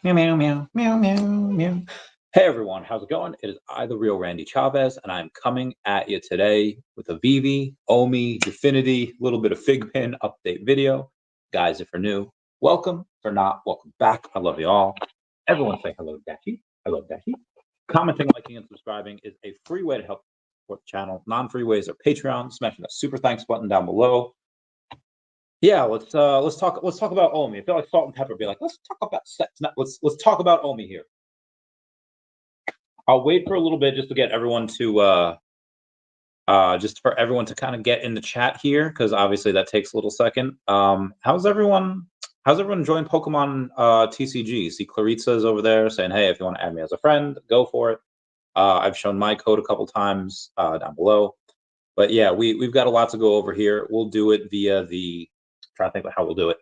Meow, meow, meow, meow, meow, meow. Hey everyone, how's it going? It is I, the real Randy Chavez, and I'm coming at you today with a VeVe, OMI, Definity, little bit of Figpin update video. Guys, if you're new, welcome. If you're not, welcome back. I love you all. Everyone say hello, Dashi. Hello, Dashi. Commenting, liking, and subscribing is a free way to help support the channel. Non-free ways are Patreon. Smashing that super thanks button down below. Yeah, let's talk about OMI. I feel like Salt and Pepper be like, let's talk about sex. Let's talk about OMI here. I'll wait for a little bit just to get everyone to just for everyone to kind of get in the chat here, because obviously that takes a little second. How's everyone enjoying Pokemon TCG? See, Claritza's over there saying, hey, if you want to add me as a friend, go for it. I've shown my code a couple times down below. But yeah, we've got a lot to go over here. We'll do it via the trying to think about how we'll do it.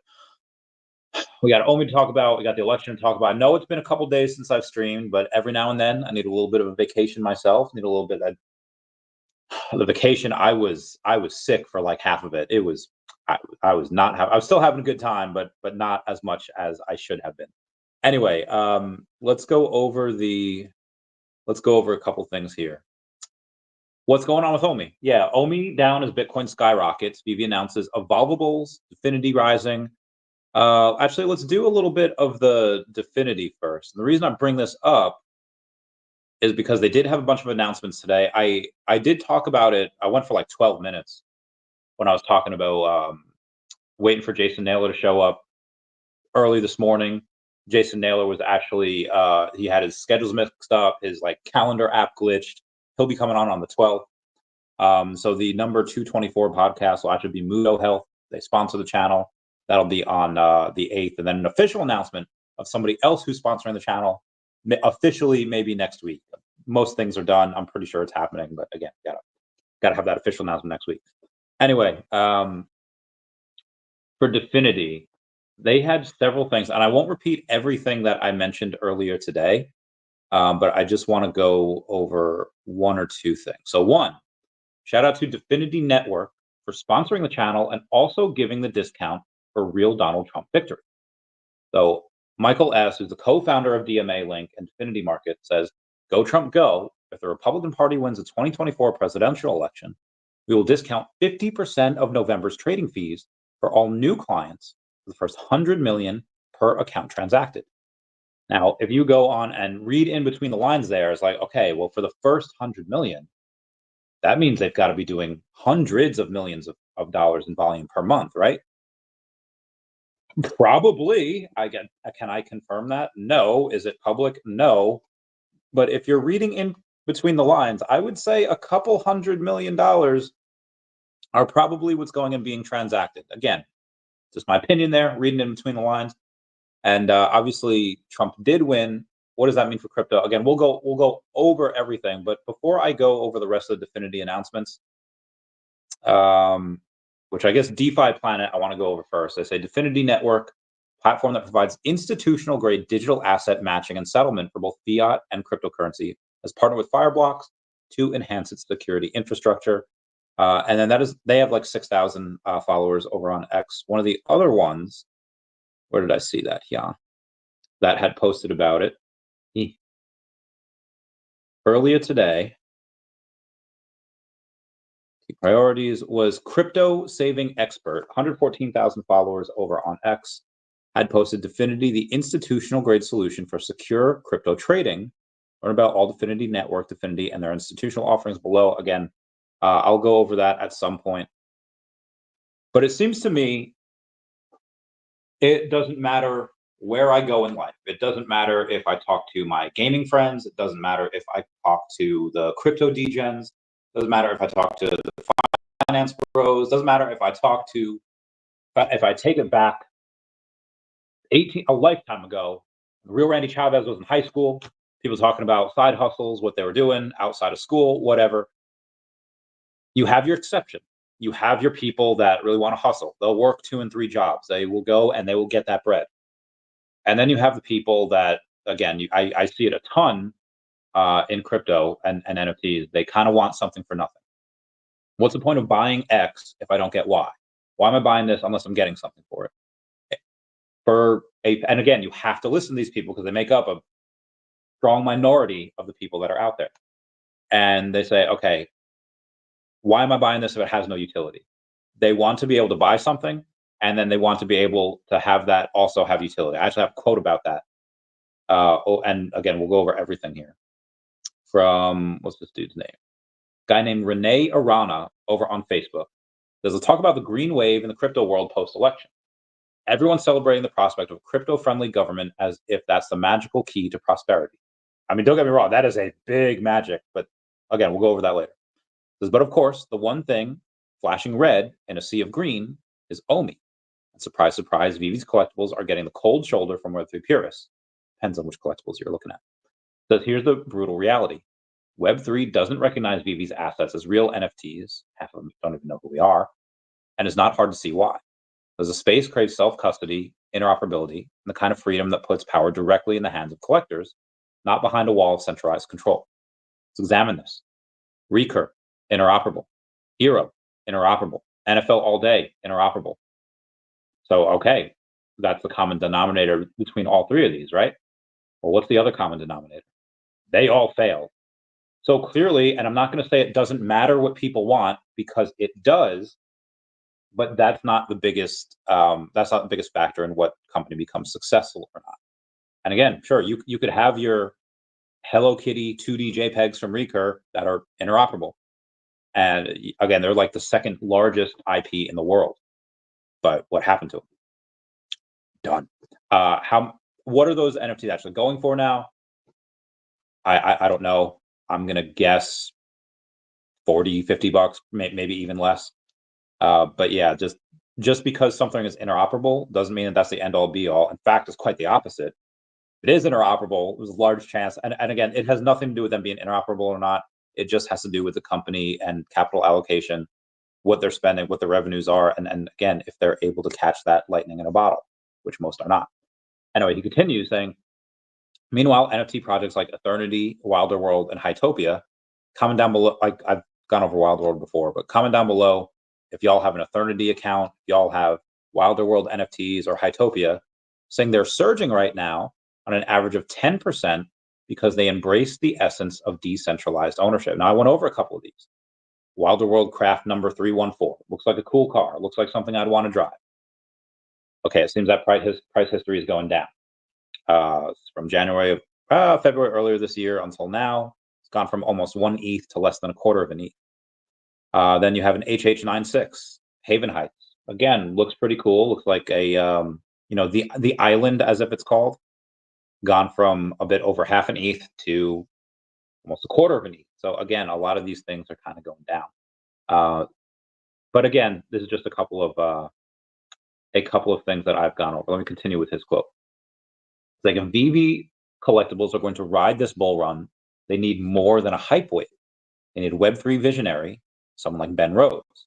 We got OMI to talk about. We got the election to talk about. I know it's been a couple days since I've streamed, but every now and then I need a little bit of a vacation myself. Need a little bit of the vacation. I was sick for like half of it. It was I was still having a good time, but not as much as I should have been. Anyway, let's go over a couple things here. What's going on with OMI? Yeah, OMI down as Bitcoin skyrockets. VeVe announces Evolvables, Definity rising. Actually, let's do a little bit of the Definity first. And the reason I bring this up is because they did have a bunch of announcements today. I did talk about it. I went for like 12 minutes when I was talking about waiting for Jason Naylor to show up early this morning. Jason Naylor was actually he had his schedules mixed up. His like calendar app glitched. He'll be coming on the 12th. So the number 224 podcast will actually be Mudo Health. They sponsor the channel. That'll be on the 8th. And then an official announcement of somebody else who's sponsoring the channel, officially maybe next week. Most things are done. I'm pretty sure it's happening. But again, gotta have that official announcement next week. Anyway, for Definity, they had several things. And I won't repeat everything that I mentioned earlier today. But I just want to go over one or two things. So one, shout out to Definity Network for sponsoring the channel and also giving the discount for real Donald Trump victory. So Michael S., who's the co-founder of DMA Link and Definity Market, says, go Trump, go. If the Republican Party wins the 2024 presidential election, we will discount 50% of November's trading fees for all new clients for the first 100 million per account transacted. Now, if you go on and read in between the lines there, it's like, okay, well, for the first 100 million, that means they've got to be doing hundreds of millions of dollars in volume per month, right? Probably. Can I confirm that? No. Is it public? No. But if you're reading in between the lines, I would say a couple $100 million are probably what's going and being transacted. Again, just my opinion there, reading in between the lines. And obviously, Trump did win. What does that mean for crypto? Again, we'll go over everything. But before I go over the rest of the Definity announcements, which I guess DeFi Planet, I want to go over first. They say Definity Network, platform that provides institutional grade digital asset matching and settlement for both fiat and cryptocurrency, has partnered with Fireblocks to enhance its security infrastructure. And then they have like 6,000 followers over on X. One of the other ones, where did I see that? Yeah, that had posted about it earlier today. Priorities was crypto saving expert, 114,000 followers over on X, had posted Definity, the institutional grade solution for secure crypto trading. Learn about all Definity Network, Definity, and their institutional offerings below. Again, I'll go over that at some point. But it seems to me it doesn't matter where I go in life. It doesn't matter if I talk to my gaming friends. It doesn't matter if I talk to the crypto degens. It doesn't matter if I talk to the finance bros. It doesn't matter if I talk to, if I take it back a lifetime ago, the real Randy Chavez was in high school. People talking about side hustles, what they were doing outside of school, whatever. You have your exception. You have your people that really want to hustle. They'll work 2 and 3 jobs. They will go and they will get that bread. And then you have the people that, again, I see it a ton in crypto and NFTs. They kind of want something for nothing. What's the point of buying X if I don't get Y? Why am I buying this unless I'm getting something for it? For and again, you have to listen to these people because they make up a strong minority of the people that are out there. And they say, okay, why am I buying this if it has no utility? They want to be able to buy something, and then they want to be able to have that also have utility. I actually have a quote about that. And again, we'll go over everything here. From, what's this dude's name? Guy named Renee Arana over on Facebook. There's a talk about the green wave in the crypto world post-election. Everyone's celebrating the prospect of a crypto-friendly government as if that's the magical key to prosperity. I mean, don't get me wrong, that is a big magic, but again, we'll go over that later. But of course, the one thing flashing red in a sea of green is OMI. And surprise, surprise, VeVe's collectibles are getting the cold shoulder from Web3 purists. Depends on which collectibles you're looking at. So here's the brutal reality. Web3 doesn't recognize VeVe's assets as real NFTs. Half of them don't even know who we are. And it's not hard to see why. Because the space craves self-custody, interoperability, and the kind of freedom that puts power directly in the hands of collectors, not behind a wall of centralized control. Let's examine this. Recur, interoperable. Hero, interoperable. NFL all day, interoperable. So, okay, that's the common denominator between all three of these, right? Well, what's the other common denominator? They all failed. So clearly, and I'm not going to say it doesn't matter what people want, because it does, but that's not the biggest factor in what company becomes successful or not. And again, sure, you could have your Hello Kitty 2D JPEGs from Recur that are interoperable. And again, they're like the second largest IP in the world. But what happened to them? Done. What are those NFTs actually going for now? I don't know. I'm going to guess 40, 50 bucks, maybe even less. But yeah, just because something is interoperable doesn't mean that that's the end all be all. In fact, it's quite the opposite. It is interoperable. There's a large chance. And again, it has nothing to do with them being interoperable or not. It just has to do with the company and capital allocation, what they're spending, what the revenues are. And again, if they're able to catch that lightning in a bottle, which most are not. Anyway, he continues saying, meanwhile, NFT projects like Eternity, Wilder World, and Hytopia, comment down below. Like I've gone over Wilder World before, but comment down below if y'all have an Eternity account, if y'all have Wilder World NFTs or Hytopia, saying they're surging right now on an average of 10% because they embrace the essence of decentralized ownership. Now, I went over a couple of these. Wilder World Craft number 314. Looks like a cool car. Looks like something I'd want to drive. Okay, it seems that price history is going down. From February earlier this year until now, it's gone from almost 1 ETH to less than a quarter of an ETH. Then you have an HH96, Haven Heights. Again, looks pretty cool. Looks like a, the island, as if it's called, gone from a bit over half an ETH to almost a quarter of an ETH. So again, a lot of these things are kind of going down. But again, this is just a couple of things that I've gone over. Let me continue with his quote. It's like, if VeVe collectibles are going to ride this bull run, they need more than a hype wave. They need a Web3 visionary, someone like Ben Rhodes.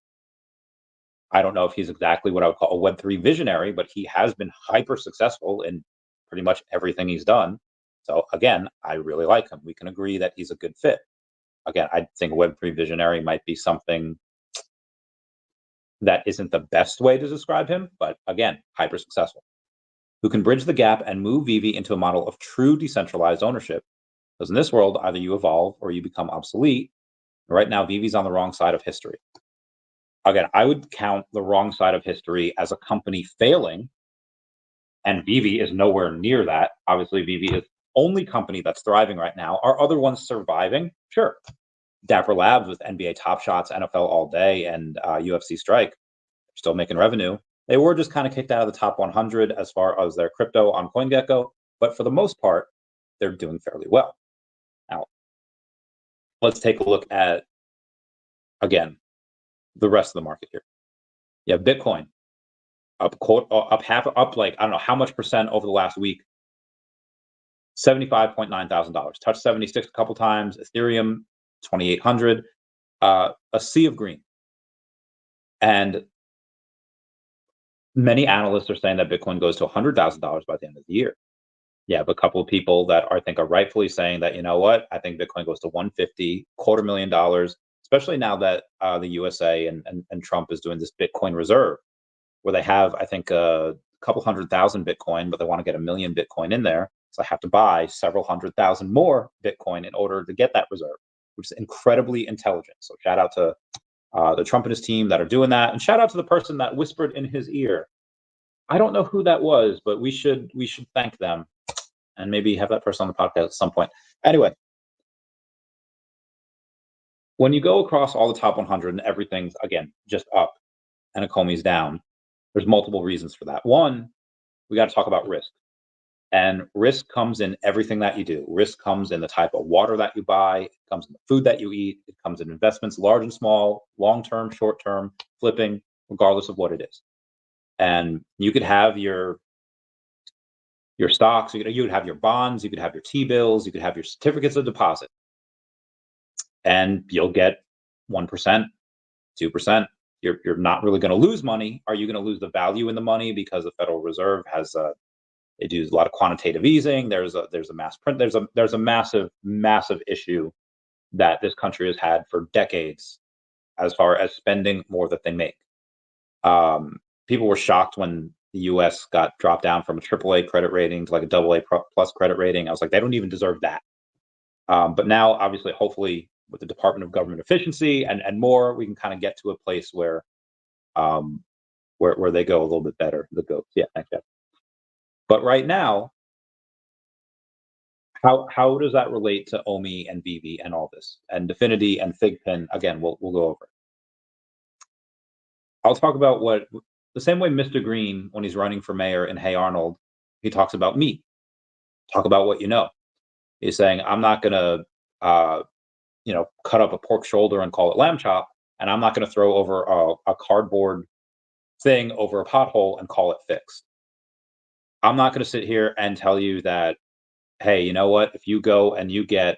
I don't know if he's exactly what I would call a Web3 visionary, but he has been hyper successful in pretty much everything he's done. So again, I really like him. We can agree that he's a good fit. Again, I think a Web3 visionary might be something that isn't the best way to describe him, but again, hyper successful. Who can bridge the gap and move VeVe into a model of true decentralized ownership. Because in this world, either you evolve or you become obsolete. Right now, VeVe's on the wrong side of history. Again, I would count the wrong side of history as a company failing, and VeVe is nowhere near that. Obviously, VeVe is the only company that's thriving right now. Are other ones surviving? Sure. Dapper Labs with NBA Top Shots, NFL All Day, and UFC Strike, still making revenue. They were just kind of kicked out of the top 100 as far as their crypto on CoinGecko, but for the most part, they're doing fairly well. Now, let's take a look at, again, the rest of the market here. You have Bitcoin up like, I don't know how much percent over the last week. $75.9 thousand. Touched 76 a couple times. Ethereum 2,800. A sea of green. And many analysts are saying that Bitcoin goes to $100,000 by the end of the year. Yeah, but a couple of people that I think are rightfully saying that, you know what, I think Bitcoin goes to 150, $250,000, especially now that the USA and Trump is doing this Bitcoin reserve, where they have, I think, a couple 100,000 Bitcoin, but they want to get 1 million Bitcoin in there. So I have to buy several 100,000 more Bitcoin in order to get that reserve, which is incredibly intelligent. So shout out to the Trump and his team that are doing that, and shout out to the person that whispered in his ear. I don't know who that was, but we should thank them and maybe have that person on the podcast at some point. Anyway, when you go across all the top 100 and everything's again just up and Ecomi's down, there's multiple reasons for that. One, we got to talk about risk. And risk comes in everything that you do. Risk comes in the type of water that you buy, it comes in the food that you eat, it comes in investments, large and small, long-term, short-term, flipping, regardless of what it is. And you could have your stocks, you could have your bonds, you could have your T-bills, you could have your certificates of deposit. And you'll get 1%, 2%. You're not really going to lose money. Are you going to lose the value in the money because the Federal Reserve has they do a lot of quantitative easing? There's a mass print. There's a massive issue that this country has had for decades as far as spending more that they make. People were shocked when the U.S. got dropped down from a AAA credit rating to like a AA plus credit rating. I was like, they don't even deserve that. But now, obviously, hopefully, with the Department of Government Efficiency and more, we can kind of get to a place where they go a little bit better. The goats, yeah, thanks, Jeff. But right now, how does that relate to OMI and VeVe and all this and Definity and Figpin? Again, we'll go over it. I'll talk about what the same way Mr. Green, when he's running for mayor in Hey Arnold, he talks about meat. Talk about what you know. He's saying, I'm not gonna cut up a pork shoulder and call it lamb chop, and I'm not gonna throw over a cardboard thing over a pothole and call it fixed. I'm not going to sit here and tell you that, hey, you know what? If you go and you get,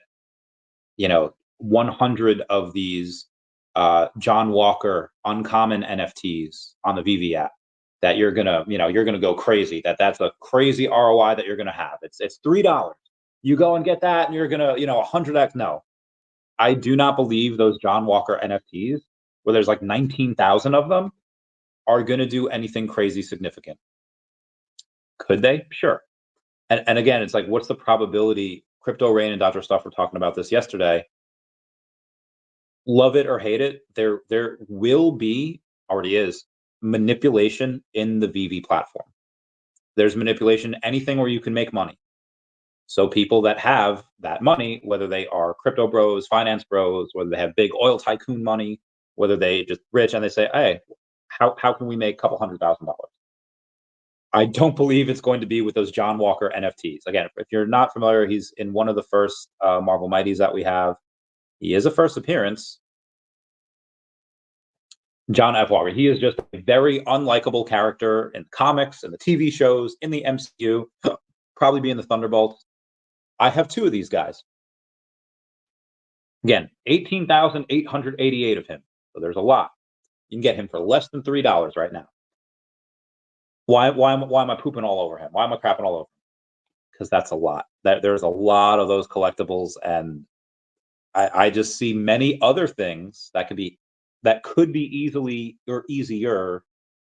100 of these John Walker uncommon NFTs on the VeVe app, that you're gonna go crazy. That's a crazy ROI that you're gonna have. It's $3. You go and get that, and you're gonna 100x. No, I do not believe those John Walker NFTs, where there's like 19,000 of them, are gonna do anything crazy significant. Could they? Sure. And again, it's like, what's the probability? Crypto Rain and Dr. Stuff were talking about this yesterday. Love it or hate it, there will be, already is, manipulation in the VeVe platform. There's manipulation, anything where you can make money. So people that have that money, whether they are crypto bros, finance bros, whether they have big oil tycoon money, whether they just rich and they say, hey, how can we make a couple $100,000? I don't believe it's going to be with those John Walker NFTs. Again, if you're not familiar, he's in one of the first Marvel Mighties that we have. He is a first appearance. John F. Walker. He is just a very unlikable character in the comics and the TV shows, in the MCU, probably be in the Thunderbolts. I have two of these guys. Again, 18,888 of him. So there's a lot. You can get him for less than $3 right now. Why am I pooping all over him? Why am I crapping all over him? Because that's a lot. There's a lot of those collectibles, and I just see many other things that could be easily or easier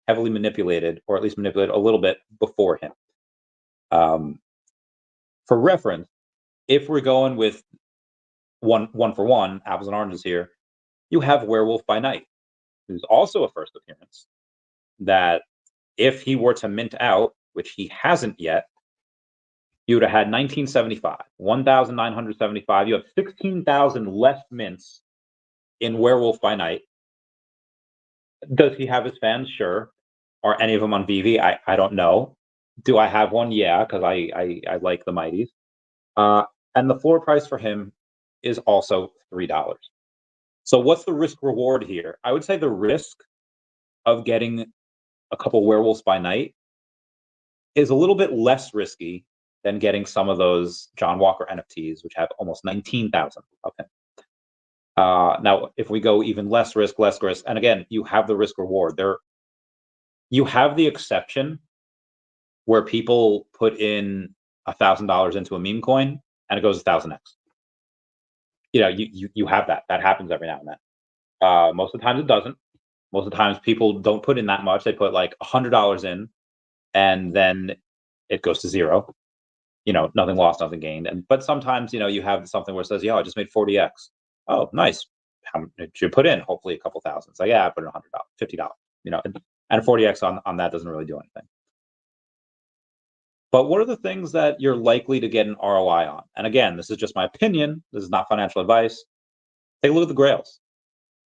heavily manipulated, or at least manipulated a little bit before him. For reference, if we're going with one for one, apples and oranges here, you have Werewolf by Night, who's also a first appearance, that if he were to mint out, which he hasn't yet, you would have had 1975, 1,975. You have 16,000 less mints in Werewolf by Night. Does he have his fans? Sure. Are any of them on VeVe? I don't know. Do I have one? Yeah, because I like the Mighties. And the floor price for him is also $3. So what's the risk reward here? I would say the risk of getting a couple Werewolves by Night is a little bit less risky than getting some of those John Walker NFTs, which have almost 19,000 of him. Now, if we go even less risk, and again, you have the risk reward there. You have the exception where people put in $1,000 into a meme coin and it goes 1,000x. You have that. That happens every now and then. Most of the times it doesn't. Most of the times people don't put in that much. They put like $100 in, and then it goes to zero. Nothing lost, nothing gained. But sometimes, you have something where it says, "Yeah, I just made 40x." Oh, nice. How much did you put in? Hopefully a couple thousand. It's like, yeah, I put in $100, $50. And 40x on that doesn't really do anything. But what are the things that you're likely to get an ROI on? And again, this is just my opinion. This is not financial advice. Take a look at the grails.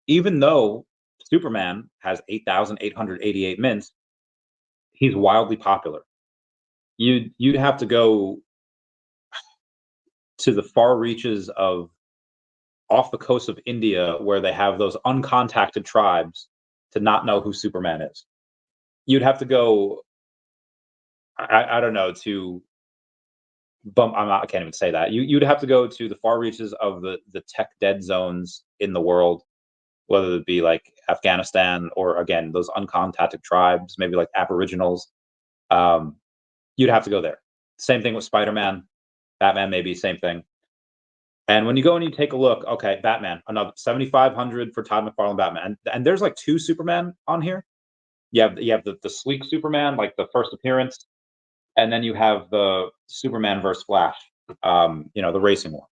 Even though Superman has 8,888 mints, he's wildly popular. You'd have to go to the far reaches of off the coast of India where they have those uncontacted tribes to not know who Superman is. You'd have to go, I don't know, to I can't even say that. You'd have to go to the far reaches of the tech dead zones in the world, whether it be like Afghanistan or again those uncontacted tribes, maybe like Aboriginals. You'd have to go there. Same thing with Spider-Man, Batman, maybe same thing. And when you go and you take a look, okay, Batman, another 7,500 for Todd McFarlane Batman, and there's like two Superman on here. You have the sleek Superman, like the first appearance, and then you have the Superman versus Flash, the racing one.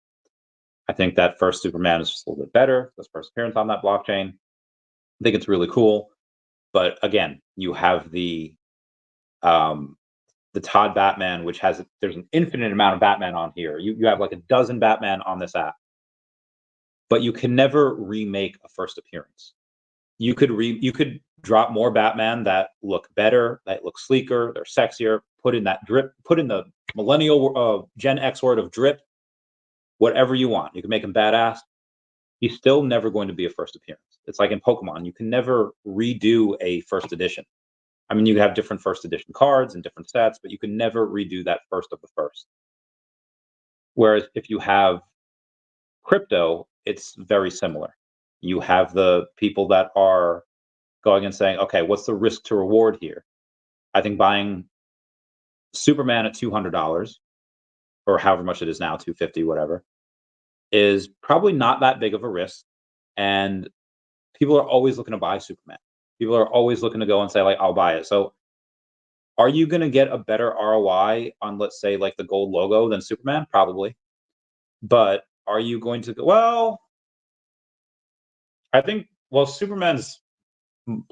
I think that first Superman is just a little bit better. This first appearance on that blockchain, I think it's really cool. But again, you have the Todd Batman, which there's an infinite amount of Batman on here. You have like a dozen Batman on this app, but you can never remake a first appearance. You could drop more Batman that look better, that look sleeker, they're sexier. Put in that drip. Put in the millennial Gen X word of drip. Whatever you want. You can make him badass. He's still never going to be a first appearance. It's like in Pokemon. You can never redo a first edition. I mean, you have different first edition cards and different sets, but you can never redo that first of the first. Whereas if you have crypto, it's very similar. You have the people that are going and saying, okay, what's the risk to reward here? I think buying Superman at $200 or however much it is now, 250, whatever, is probably not that big of a risk. And people are always looking to buy Superman. People are always looking to go and say, like, I'll buy it. So are you going to get a better ROI on, let's say, like the gold logo than Superman? Probably. But are you going to go, well, I think, Superman's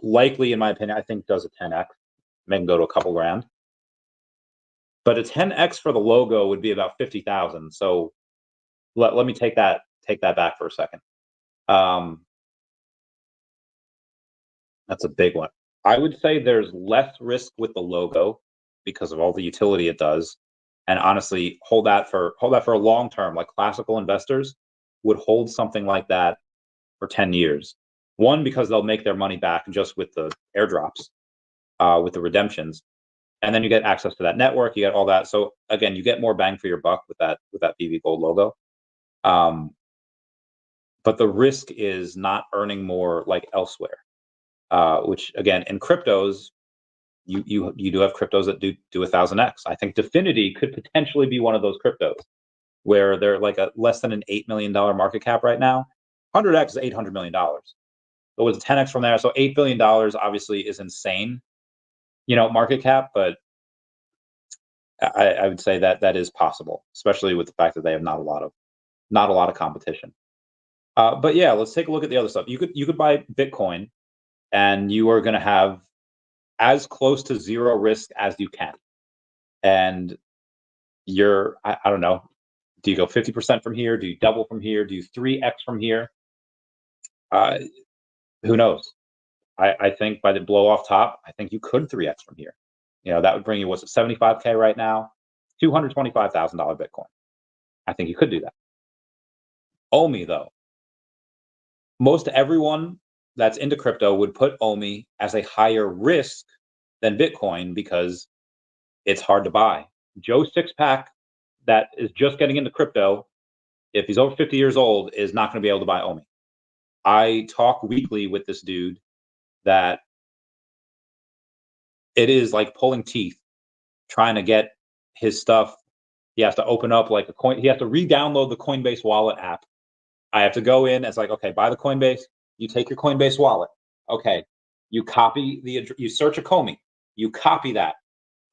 likely, in my opinion, I think does a 10x, make him go to a couple grand. But a 10x for the logo would be about 50,000. So let me take that back for a second. That's a big one. I would say there's less risk with the logo because of all the utility it does. And honestly, hold that for a long term. Like classical investors would hold something like that for 10 years. One, because they'll make their money back just with the airdrops, with the redemptions. And then you get access to that network, you get all that. So again, you get more bang for your buck with that VeVe Gold logo. But the risk is not earning more like elsewhere. Which again, in cryptos, you do have cryptos that do 1,000x. I think Definity could potentially be one of those cryptos where they're like a less than an $8 million market cap right now. 100x is $800 million. It was 10x from there. So $8 billion obviously is insane, market cap, but I would say that is possible, especially with the fact that they have not a lot of competition. But yeah, let's take a look at the other stuff. You could buy Bitcoin, and you are going to have as close to zero risk as you can. And I don't know, do you go 50% from here? Do you double from here? Do you 3x from here? Who knows? I think by the blow off top, I think you could 3x from here. That would bring you, what's it, 75K right now? $225,000 Bitcoin. I think you could do that. OMI, though. Most everyone that's into crypto would put OMI as a higher risk than Bitcoin because it's hard to buy. Joe Sixpack that is just getting into crypto, if he's over 50 years old, is not going to be able to buy OMI. I talk weekly with this dude that it is like pulling teeth trying to get his stuff. He has to open up like a coin. He has to re-download the Coinbase wallet app. I have to go in. It's like, okay, buy the Coinbase. You take your Coinbase wallet. Okay. You copy you search Ecomi. You copy that.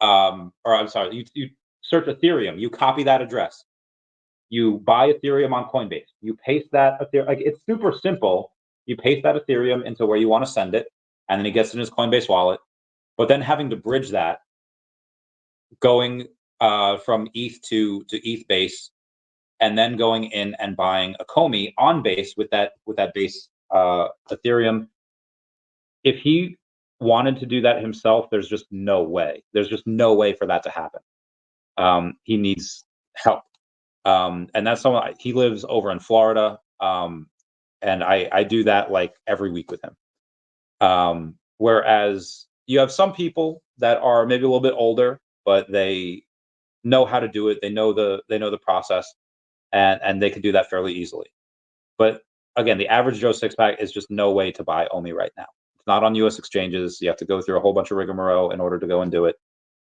or I'm sorry, you search Ethereum, you copy that address, you buy Ethereum on Coinbase, you paste that Ethereum, like it's super simple. You paste that Ethereum into where you want to send it, and then he gets it in his Coinbase wallet. But then having to bridge that, going from ETH to ETH base, and then going in and buying Ecomi on base with that base Ethereum. If he wanted to do that himself, there's just no way. There's just no way for that to happen. He needs help, and that's someone. He lives over in Florida, and I do that like every week with him. Whereas you have some people that are maybe a little bit older, but they know how to do it. They know the process, and they can do that fairly easily. But again, the average Joe six pack is just no way to buy OMI right now. It's not on U.S. exchanges. You have to go through a whole bunch of rigmarole in order to go and do it.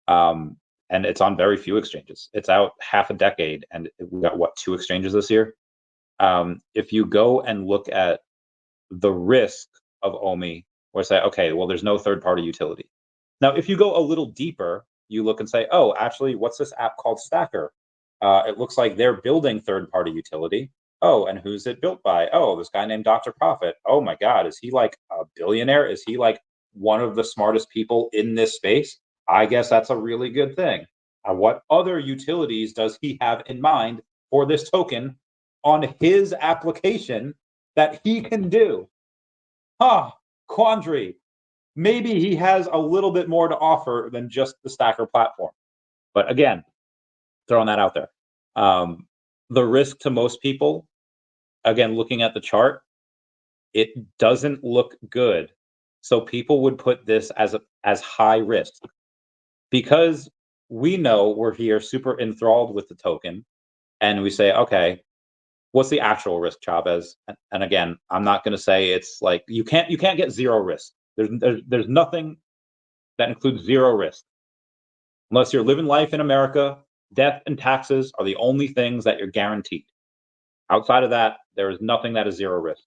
And it's on very few exchanges. It's out half a decade, and we got what, 2 exchanges this year. If you go and look at the risk of OMI, or say, okay, well, there's no third-party utility. Now, if you go a little deeper, you look and say, oh, actually, what's this app called Stacker? It looks like they're building third-party utility. Oh, and who's it built by? Oh, this guy named Dr. Profit. Oh my God, is he like a billionaire? Is he like one of the smartest people in this space? I guess that's a really good thing. What other utilities does he have in mind for this token on his application that he can do? Quandary. Maybe he has a little bit more to offer than just the Stacker platform. But again, throwing that out there. The risk to most people, again, looking at the chart, it doesn't look good. So people would put this as high risk, because we know we're here super enthralled with the token, and we say, okay, what's the actual risk, Chavez? And again, I'm not going to say it's like you can't get zero risk. There's nothing that includes zero risk unless you're living life in America. Death and taxes are the only things that you're guaranteed. Outside of that, there is nothing that is zero risk.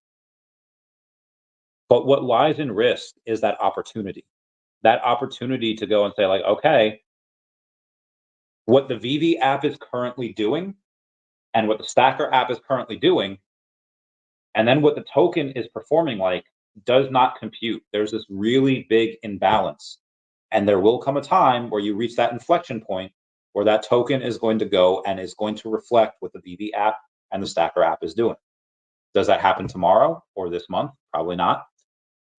But what lies in risk is that opportunity to go and say, like, okay, what the VeVe app is currently doing and what the Stacker app is currently doing, and then what the token is performing like, does not compute. There's this really big imbalance. And there will come a time where you reach that inflection point where that token is going to go and is going to reflect what the VeVe app and the Stacker app is doing. Does that happen tomorrow or this month? Probably not.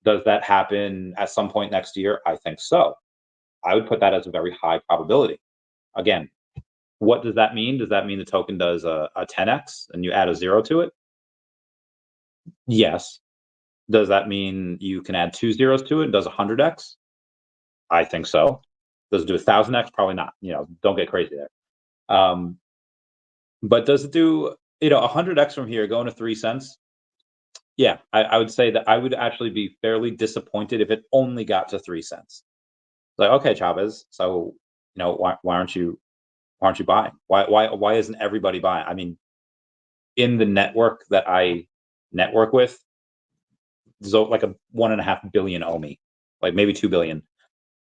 Does that happen at some point next year? I think so. I would put that as a very high probability. Again, what does that mean? Does that mean the token does a 10x and you add a 0 to it? Yes. Does that mean you can add 2 zeros to it and does 100x? I think so. Does it do 1000x? Probably not. Don't get crazy there. But does it do 100x from here going to 3 cents? Yeah, I would say that I would actually be fairly disappointed if it only got to 3 cents. Like, okay, Chavez, so why aren't you buying? Why isn't everybody buying? I mean, in the network that I network with, there's like a 1.5 billion OMI, like maybe 2 billion.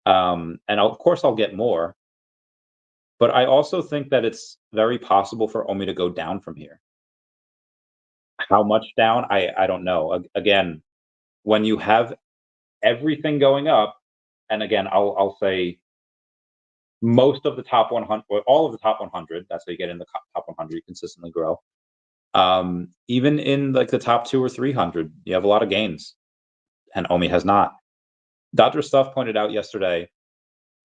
And of course I'll get more, but I also think that it's very possible for OMI to go down from here. How much down? I don't know. Again, when you have everything going up, and again, I'll say most of the top 100, or all of the top 100, that's how you get in the top 100, you consistently grow. Even in like the top 200 or 300, you have a lot of gains, and OMI has not. Dr. Stuff pointed out yesterday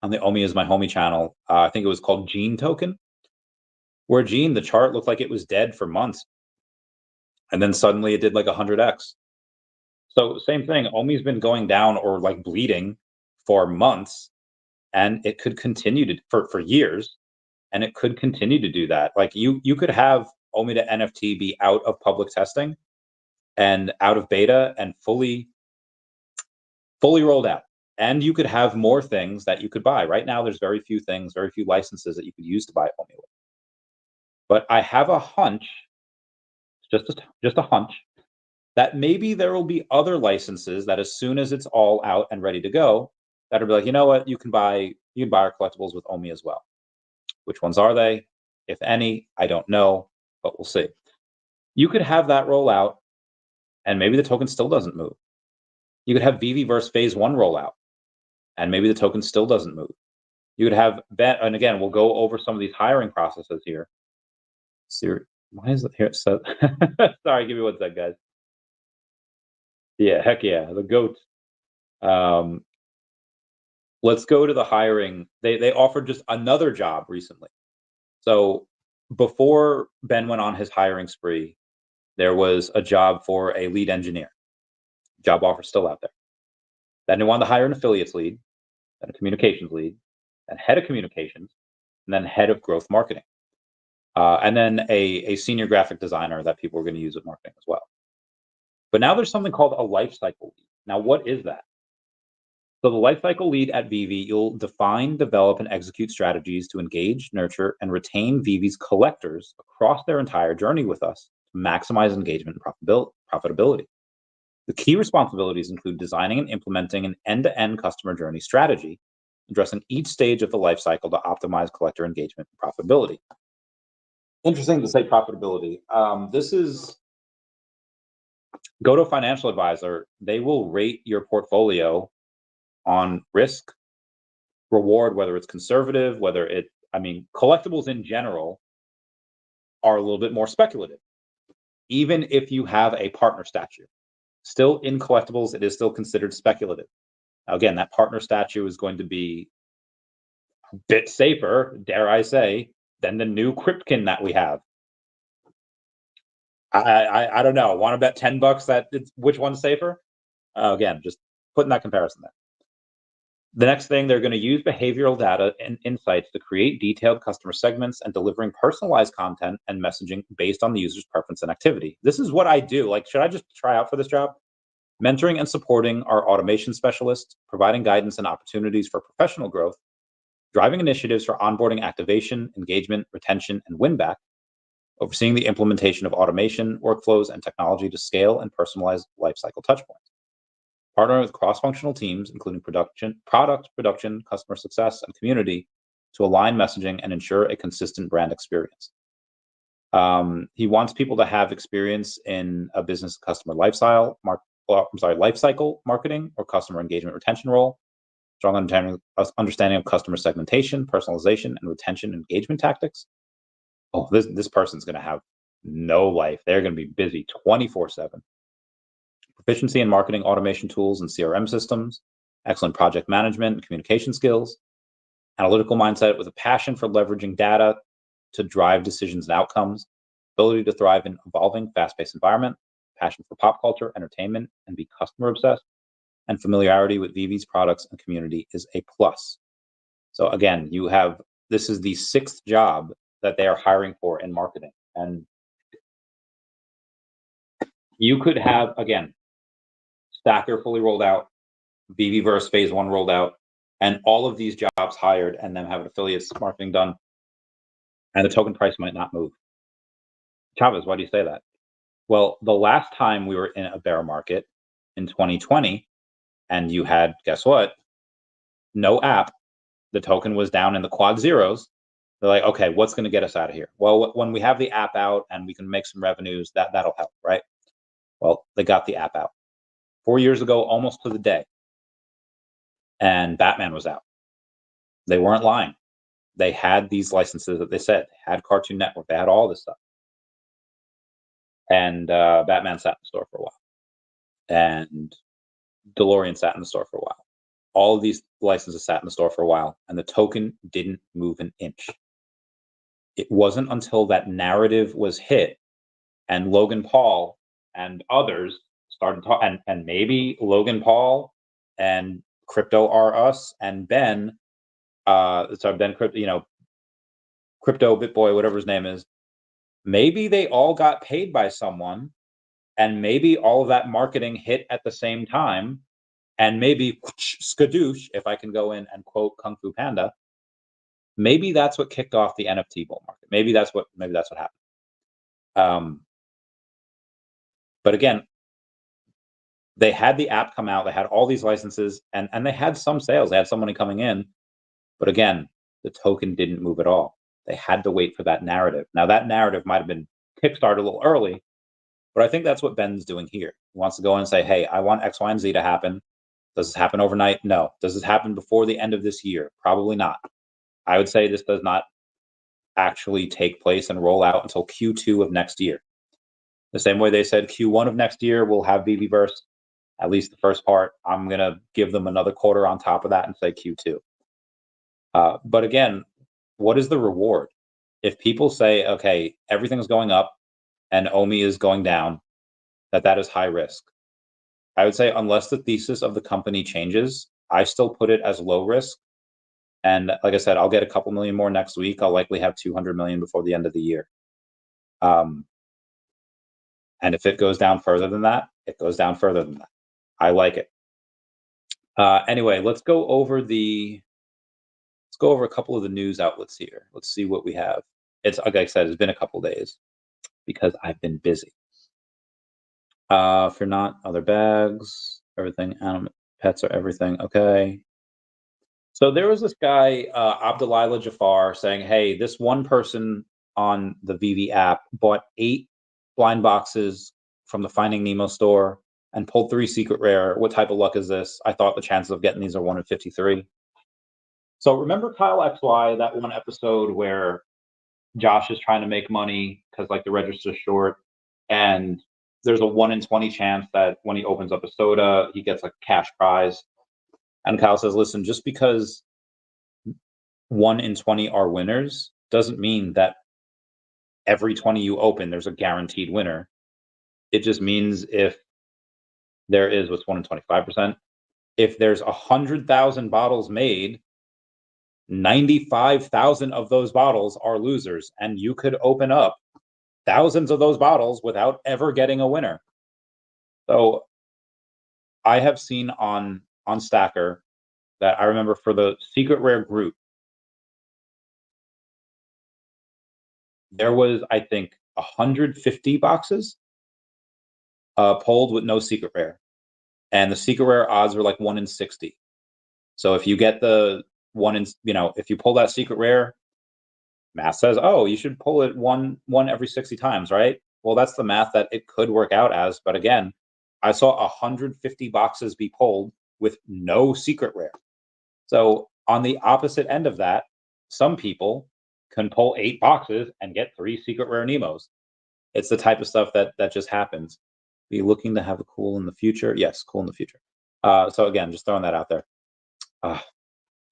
on the OMI is my homie channel, I think it was called Gene Token, where Gene, the chart looked like it was dead for months. And then suddenly it did like 100x. So same thing, OMI's been going down or like bleeding for months, and it could continue to for years, and it could continue to do that. Like you could have OMI to NFT be out of public testing and out of beta and fully rolled out. And you could have more things that you could buy. Right now, there's very few things, very few licenses that you could use to buy OMI with. But I have a hunch, just a hunch, that maybe there will be other licenses that as soon as it's all out and ready to go, that'll be like, you know what, you can buy you can buy our collectibles with OMI as well. Which ones are they? If any, I don't know, but we'll see. You could have that roll out, and maybe the token still doesn't move. You could have VeVe phase 1 rollout, and maybe the token still doesn't move. You could have and again, we'll go over some of these hiring processes here. Why is it here? So sorry, give me one sec, guys. Yeah, heck yeah, the GOAT. Let's go to the hiring. They offered just another job recently. So before Ben went on his hiring spree, there was a job for a lead engineer. Job offer still out there. Then they wanted to hire an affiliates lead, then a communications lead, then head of communications, and then head of growth marketing. And then a senior graphic designer that people were going to use with marketing as well. But now there's something called a lifecycle lead. Now, what is that? So the lifecycle lead at VeVe, you'll define, develop, and execute strategies to engage, nurture, and retain VeVe's collectors across their entire journey with us to maximize engagement and profitability. The key responsibilities include designing and implementing an end-to-end customer journey strategy, addressing each stage of the lifecycle to optimize collector engagement and profitability. Interesting to say profitability. This is, go to a financial advisor. They will rate your portfolio on risk, reward, whether it's conservative, collectibles in general are a little bit more speculative. Even if you have a partner statue, still in collectibles, it is still considered speculative. Now, again, that partner statue is going to be a bit safer, dare I say, than the new Figpin that we have. I don't know. Want to bet $10 that which one's safer? Again, just putting that comparison there. The next thing, they're going to use behavioral data and insights to create detailed customer segments and delivering personalized content and messaging based on the user's preference and activity. This is what I do. Like, should I just try out for this job? Mentoring and supporting our automation specialists, providing guidance and opportunities for professional growth, driving initiatives for onboarding, activation, engagement, retention, and win-back, overseeing the implementation of automation, workflows, and technology to scale and personalize lifecycle touchpoints. Partnering with cross-functional teams, including product production, customer success, and community, to align messaging and ensure a consistent brand experience. He wants people to have experience in a business customer lifecycle marketing or customer engagement retention role, strong understanding of customer segmentation, personalization, and retention engagement tactics. Oh, this person's going to have no life. They're going to be busy 24/7. Proficiency in marketing automation tools and CRM systems, excellent project management and communication skills, analytical mindset with a passion for leveraging data to drive decisions and outcomes, ability to thrive in evolving, fast-paced environment, passion for pop culture, entertainment, and be customer obsessed, and familiarity with VeVe's products and community is a plus. So again, this is the 6th job that they are hiring for in marketing. And you could have, again, Stacker fully rolled out, VeVe phase 1 rolled out, and all of these jobs hired, and then have affiliates marketing done, and the token price might not move. Chavez, why do you say that? Well, the last time we were in a bear market in 2020, and you had, guess what? No app. The token was down in the quad zeros. They're like, okay, what's going to get us out of here? Well, when we have the app out and we can make some revenues, that'll help, right? Well, they got the app out 4 years ago, almost to the day. And Batman was out. They weren't lying. They had these licenses that they said, had Cartoon Network, they had all this stuff. And Batman sat in the store for a while. And DeLorean sat in the store for a while. All of these licenses sat in the store for a while, and the token didn't move an inch. It wasn't until that narrative was hit and Logan Paul and others started talking, and maybe Logan Paul and Crypto R Us and Ben, Crypto, Crypto BitBoy, whatever his name is, maybe they all got paid by someone, and maybe all of that marketing hit at the same time, and maybe skadoosh, if I can go in and quote Kung Fu Panda, maybe that's what kicked off the NFT bull market. Maybe that's what happened. But again, they had the app come out, they had all these licenses, and they had some sales, they had some money coming in, But again, the token didn't move at all. They had to wait for that narrative. Now, that narrative might have been kickstarted a little early, but I think that's what Ben's doing here. He wants to go in and say, hey, I want X, Y, and Z to happen. Does this happen overnight? No. Does this happen before the end of this year? Probably not. I would say this does not actually take place and roll out until Q2 of next year. The same way they said Q1 of next year we'll have VeVeverse, at least the first part. I'm going to give them another quarter on top of that and say Q2. But again, what is the reward? If people say, okay, everything's going up and OMI is going down, that is high risk. I would say unless the thesis of the company changes, I still put it as low risk. And like I said, I'll get a couple million more next week. I'll likely have 200 million before the end of the year. And if it goes down further than that, it goes down further than that. I like it. Anyway, let's go over a couple of the news outlets here. Let's see what we have. It's like I said, it's been a couple days because I've been busy. If you're not, other bags, everything, animal, pets are everything. Okay. So there was this guy, Abdullah Jafar, saying, hey, this one person on the VeVe app bought 8 blind boxes from the Finding Nemo store and pulled 3 secret rare. What type of luck is this? I thought the chances of getting these are 1 in 53. So remember Kyle XY, that one episode where Josh is trying to make money because like the register's short, and there's a 1 in 20 chance that when he opens up a soda, he gets like a cash prize. And Kyle says, listen, just because 1 in 20 are winners doesn't mean that every 20 you open, there's a guaranteed winner. It just means if there is, what's 1 in 25%? If there's 100,000 bottles made, 95,000 of those bottles are losers, and you could open up thousands of those bottles without ever getting a winner. So I have seen on Stacker that I remember for the secret rare group, there was, I think, 150 boxes pulled with no secret rare. And the secret rare odds were like 1 in 60. So if you get the 1 in, if you pull that secret rare, math says, oh, you should pull it one every 60 times, right? Well, that's the math that it could work out as. But again, I saw 150 boxes be pulled with no secret rare. So on the opposite end of that, some people can pull 8 boxes and get 3 secret rare Nemos. It's the type of stuff that just happens. Be looking to have a cool in the future? Yes, cool in the future. So again, just throwing that out there.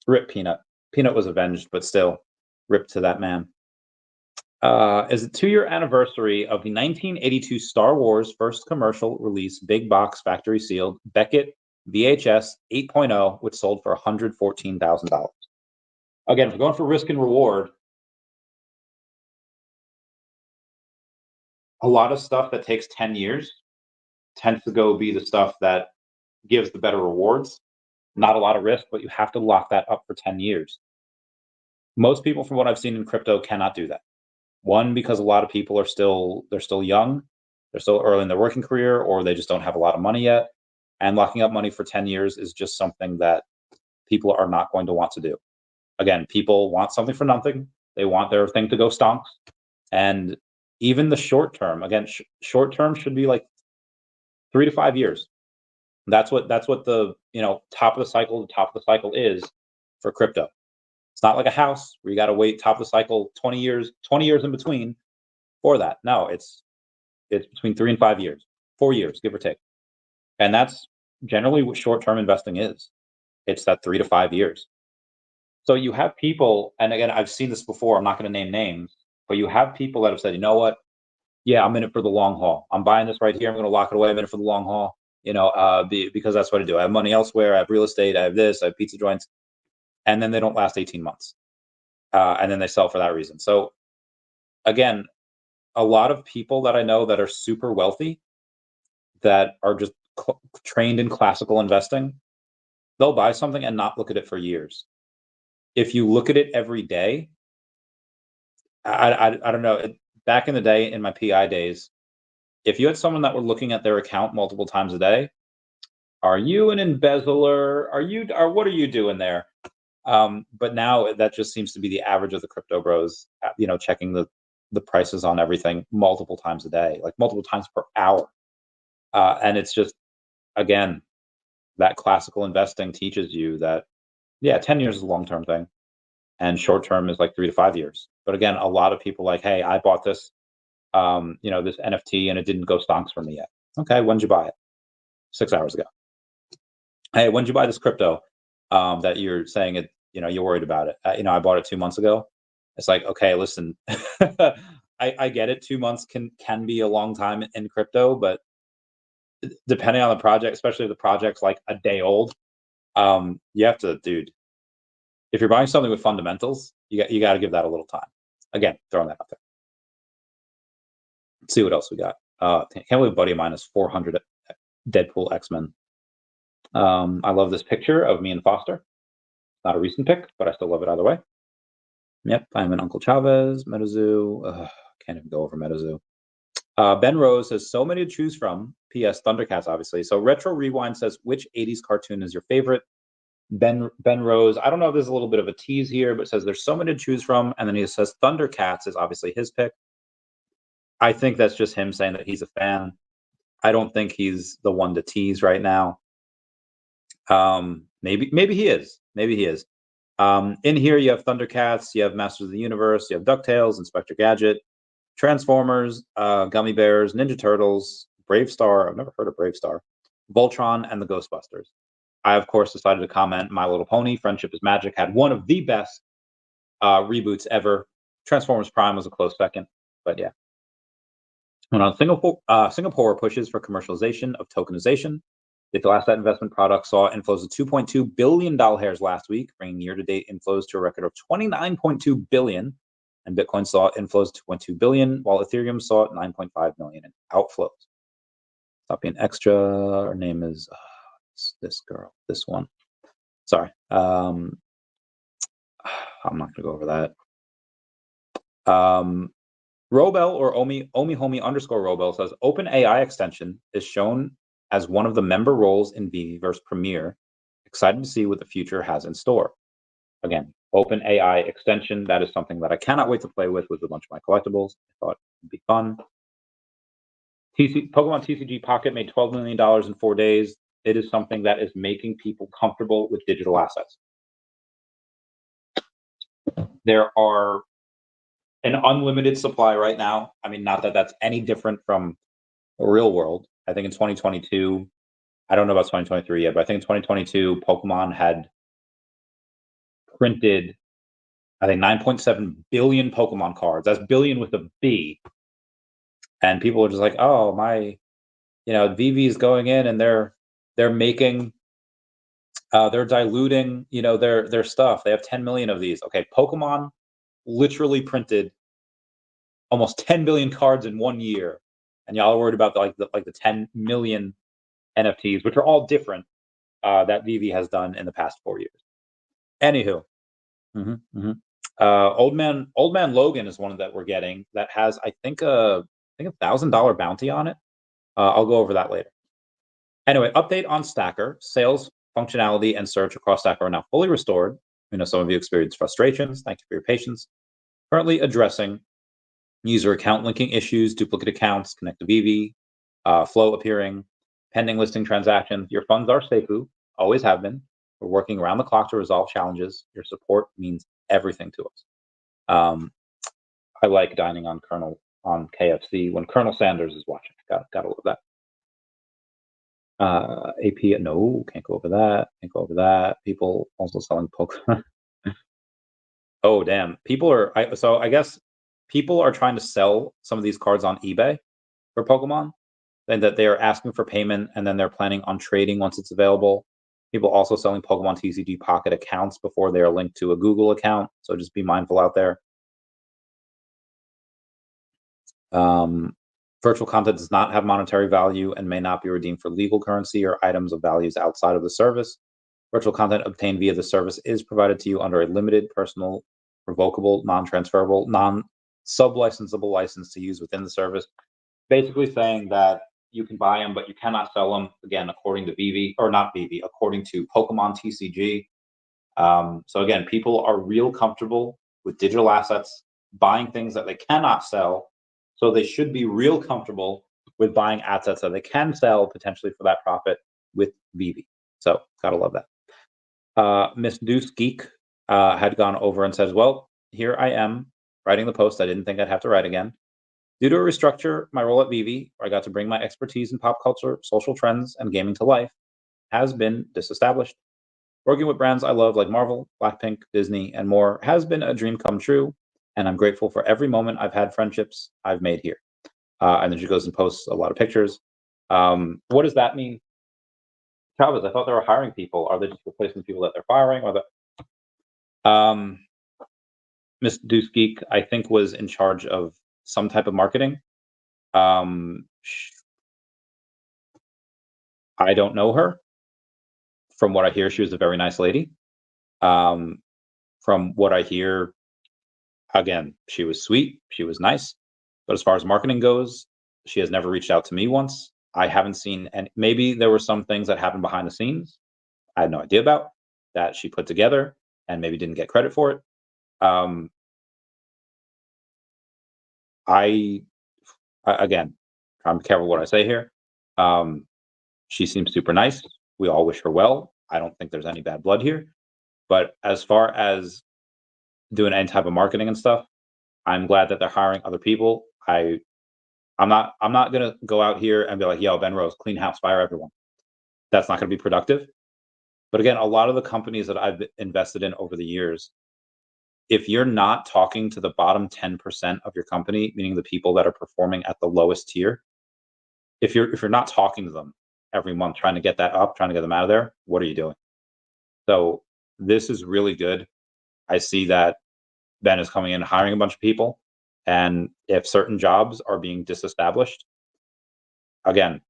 Rip Peanut. Peanut was avenged, but still, rip to that man. Is the 2-year anniversary of the 1982 Star Wars first commercial release, big box, factory sealed, Beckett VHS 8.0, which sold for $114,000. Again, if we're going for risk and reward, a lot of stuff that takes 10 years tends to go be the stuff that gives the better rewards. Not a lot of risk, but you have to lock that up for 10 years. Most people, from what I've seen in crypto, cannot do that. One, because a lot of people are still young, they're still early in their working career, or they just don't have a lot of money yet. And locking up money for 10 years is just something that people are not going to want to do. Again, people want something for nothing. They want their thing to go stonks. And even the short term, again, short term should be like 3 to 5 years. That's what the top of the cycle is for crypto. It's not like a house where you got to wait top of the cycle 20 years in between for that. No, it's between 3 and 5 years, 4 years, give or take. And that's generally what short-term investing is. It's that 3 to 5 years. So you have people, and again, I've seen this before, I'm not going to name names, but you have people that have said, you know what? Yeah, I'm in it for the long haul. I'm buying this right here. I'm going to lock it away. I'm in it for the long haul, because that's what I do. I have money elsewhere. I have real estate. I have this. I have pizza joints. And then they don't last 18 months. And then they sell for that reason. So again, a lot of people that I know that are super wealthy, that are just trained in classical investing, they'll buy something and not look at it for years. If you look at it every day, I don't know. Back in the day, in my PI days, if you had someone that were looking at their account multiple times a day, are you an embezzler? Or what are you doing there? But now that just seems to be the average of the crypto bros, checking the prices on everything multiple times a day, like multiple times per hour. And it's just, again, that classical investing teaches you that, yeah, 10 years is a long-term thing, and short-term is like 3 to 5 years. But again, a lot of people like, hey, I bought this, this NFT and it didn't go stonks for me yet. Okay, when did you buy it? 6 hours ago. Hey, when did you buy this crypto that you're saying it, you're worried about it? I bought it 2 months ago. It's like, okay, listen, I get it. 2 months can be a long time in crypto, but depending on the project, especially if the project's like a day old, you have to, dude. If you're buying something with fundamentals, you got to give that a little time. Again, throwing that out there. Let's see what else we got. Can't believe a buddy of mine is 400 Deadpool X-Men. I love this picture of me and Foster. Not a recent pic, but I still love it either way. Yep, I'm an Uncle Chavez, MetaZoo. Can't even go over MetaZoo. Ben Rose has so many to choose from. P.S. Thundercats, obviously. So Retro Rewind says, which 80s cartoon is your favorite? Ben Rose, I don't know if there's a little bit of a tease here, but says there's so many to choose from. And then he says Thundercats is obviously his pick. I think that's just him saying that he's a fan. I don't think he's the one to tease right now. Maybe he is. Maybe he is. In here, you have Thundercats, you have Masters of the Universe, you have DuckTales, Inspector Gadget, Transformers, Gummy Bears, Ninja Turtles, Brave Star. I've never heard of Brave Star. Voltron, and the Ghostbusters. I, of course, decided to comment My Little Pony, Friendship is Magic, had one of the best reboots ever. Transformers Prime was a close second, but yeah. When on Singapore pushes for commercialization of tokenization. Digital asset investment products saw inflows of $2.2 billion last week, bringing year-to-date inflows to a record of $29.2 billion. And Bitcoin saw inflows of $2.2 billion, while Ethereum saw $9.5 million in outflows. Stop being extra. Her name is this girl, this one. Sorry. I'm not going to go over that. Robel or Omi Homie underscore Robel says Open AI extension is shown as one of the member roles in VeVe Premiere. Excited to see what the future has in store. Again, Open AI extension, that is something that I cannot wait to play with a bunch of my collectibles. I thought it'd be fun. Pokemon TCG Pocket made $12 million in 4 days. It is something that is making people comfortable with digital assets. There are an unlimited supply right now. I mean, not that that's any different from the real world. I think in 2022, I don't know about 2023 yet, but I think in 2022, Pokemon had printed, I think 9.7 billion Pokemon cards. That's billion with a B. And people are just like, oh, VeVe is going in and they're making, they're diluting, their stuff. They have 10 million of these. Okay, Pokemon literally printed almost 10 billion cards in 1 year, and y'all are worried about the 10 million NFTs, which are all different, that VeVe has done in the past 4 years. Anywho, Old Man Logan is one that we're getting that has I think $1,000 bounty on it. I'll go over that later. Anyway, update on Stacker. Sales functionality and search across Stacker are now fully restored. Some of you experienced frustrations. Thank you for your patience. Currently addressing user account linking issues, duplicate accounts, connect to VeVe, flow appearing, pending listing transactions. Your funds are safe, always have been. We're working around the clock to resolve challenges. Your support means everything to us. I like dining on KFC when Colonel Sanders is watching. Gotta love that. AP, no, can't go over that. Can't go over that. People also selling Pokemon. Oh, damn. I guess people are trying to sell some of these cards on eBay for Pokemon, and that they are asking for payment, and then they're planning on trading once it's available. People also selling Pokemon TCG Pocket accounts before they are linked to a Google account, so just be mindful out there. Virtual content does not have monetary value and may not be redeemed for legal currency or items of values outside of the service. Virtual content obtained via the service is provided to you under a limited, personal, revocable, non-transferable, non-sub-licensable license to use within the service. Basically saying that you can buy them, but you cannot sell them, again, according to VeVe, or not VeVe, according to Pokemon TCG. So again, people are real comfortable with digital assets, buying things that they cannot sell. So they should be real comfortable with buying assets that they can sell potentially for that profit with VeVe. So gotta love that. Miss Deuce Geek had gone over and says, well, here I am writing the post I didn't think I'd have to write again. Due to a restructure, my role at VeVe, where I got to bring my expertise in pop culture, social trends, and gaming to life, has been disestablished. Working with brands I love like Marvel, Blackpink, Disney, and more has been a dream come true, and I'm grateful for every moment I've had friendships I've made here. And then she goes and posts a lot of pictures. What does that mean? Chavez, I thought they were hiring people. Are they just replacing people that they're firing? Or Miss Deuce Geek, I think, was in charge of some type of marketing. I don't know her. From what I hear, she was a very nice lady. From what I hear, again, she was sweet, she was nice. But as far as marketing goes, she has never reached out to me once. I haven't seen, and maybe there were some things that happened behind the scenes I had no idea about that she put together and maybe didn't get credit for it. Um, again, I'm careful what I say here. She seems super nice. We all wish her well. I don't think there's any bad blood here. But as far as doing any type of marketing and stuff, I'm glad that they're hiring other people. I'm not gonna go out here and be like, yo, Ben Rose, clean house, fire everyone. That's not gonna be productive. But again, a lot of the companies that I've invested in over the years, if you're not talking to the bottom 10% of your company, meaning the people that are performing at the lowest tier, if you're not talking to them every month, trying to get that up, trying to get them out of there, what are you doing? So this is really good. I see that Ben is coming in hiring a bunch of people, and if certain jobs are being disestablished, again,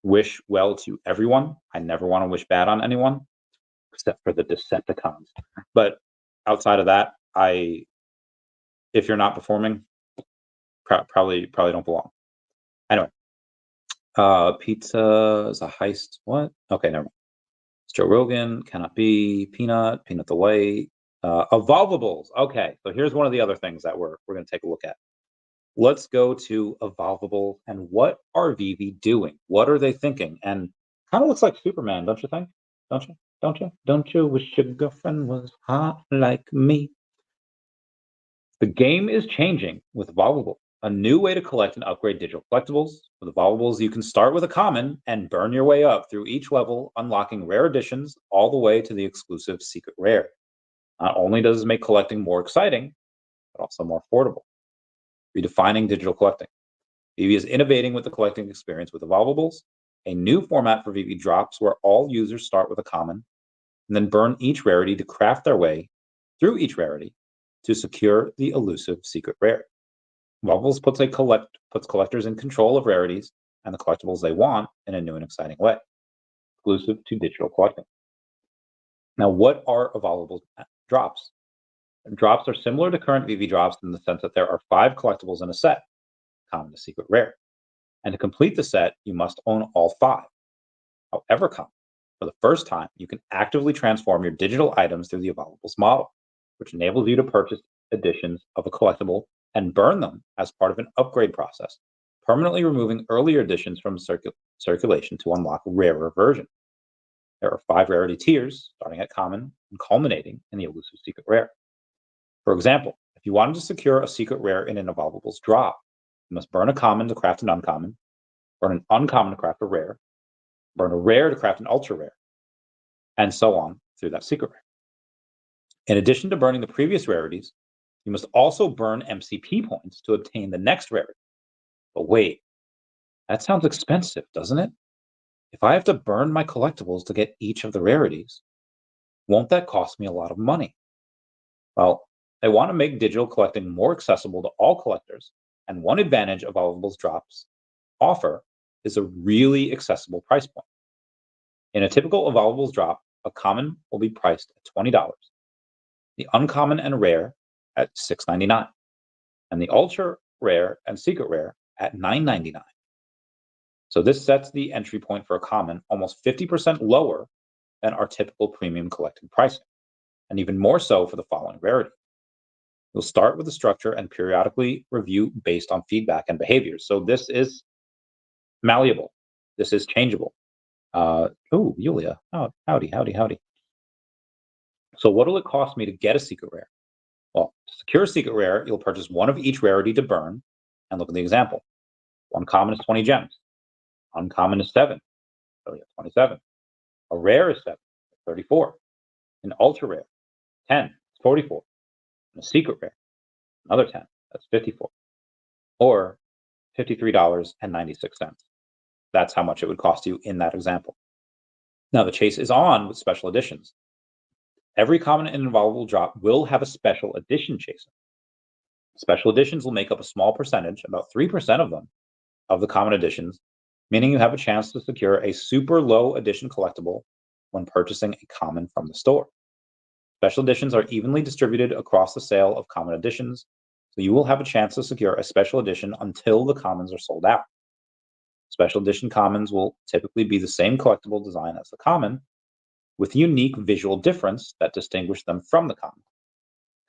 wish well to everyone. I never want to wish bad on anyone, except for the Decepticons. But outside of that, if you're not performing, probably don't belong. Anyway, pizza is a heist. What? Okay, never mind. It's Joe Rogan, cannot be, Peanut the Way, Evolvables. Okay, so here's one of the other things that we're going to take a look at. Let's go to Evolvable and what are VeVe doing? What are they thinking? And kind of looks like Superman, don't you think? Don't you? Don't you? Don't you wish your girlfriend was hot like me? The game is changing with Evolvable, a new way to collect and upgrade digital collectibles. With Evolvables, you can start with a common and burn your way up through each level, unlocking rare editions all the way to the exclusive secret rare. Not only does it make collecting more exciting, but also more affordable. Redefining digital collecting. VeVe is innovating with the collecting experience with Evolvables, a new format for VeVe drops where all users start with a common and then burn each rarity to craft their way through each rarity to secure the elusive secret rare. Evolvables puts collectors in control of rarities and the collectibles they want in a new and exciting way, exclusive to digital collecting. Now, what are Evolvables drops? Drops are similar to current VeVe drops in the sense that there are 5 collectibles in a set, common to secret rare. And to complete the set, you must own all 5. However, for the first time, you can actively transform your digital items through the Evolvables model, which enables you to purchase editions of a collectible and burn them as part of an upgrade process, permanently removing earlier editions from circulation to unlock a rarer version. There are 5 rarity tiers, starting at common and culminating in the elusive secret rare. For example, if you wanted to secure a secret rare in an Evolvables drop, you must burn a common to craft an uncommon, burn an uncommon to craft a rare, burn a rare to craft an ultra rare, and so on through that secret rare. In addition to burning the previous rarities, you must also burn MCP points to obtain the next rarity. But wait, that sounds expensive, doesn't it? If I have to burn my collectibles to get each of the rarities, won't that cost me a lot of money? Well, they want to make digital collecting more accessible to all collectors, and one advantage Evolvables drops offer is a really accessible price point. In a typical Evolvables drop, a common will be priced at $20, the uncommon and rare at $6.99, and the ultra rare and secret rare at $9.99. So this sets the entry point for a common almost 50% lower than our typical premium collecting pricing, and even more so for the following rarity. You'll start with the structure and periodically review based on feedback and behaviors. So this is malleable. This is changeable. Oh, Yulia. Oh, howdy. So what will it cost me to get a secret rare? Well, to secure a secret rare, you'll purchase one of each rarity to burn. And look at the example. One common is 20 gems. Uncommon is 7. So you have 27. A rare is 7, 34. An ultra rare, 10, 44. And a secret rare, another 10, that's 54. Or $53.96. That's how much it would cost you in that example. Now the chase is on with special editions. Every common and evolvable drop will have a special edition chaser. Special editions will make up a small percentage, about 3% of them, of the common editions, meaning you have a chance to secure a super low edition collectible when purchasing a common from the store. Special editions are evenly distributed across the sale of common editions, so you will have a chance to secure a special edition until the commons are sold out. Special edition commons will typically be the same collectible design as the common, with a unique visual difference that distinguish them from the common.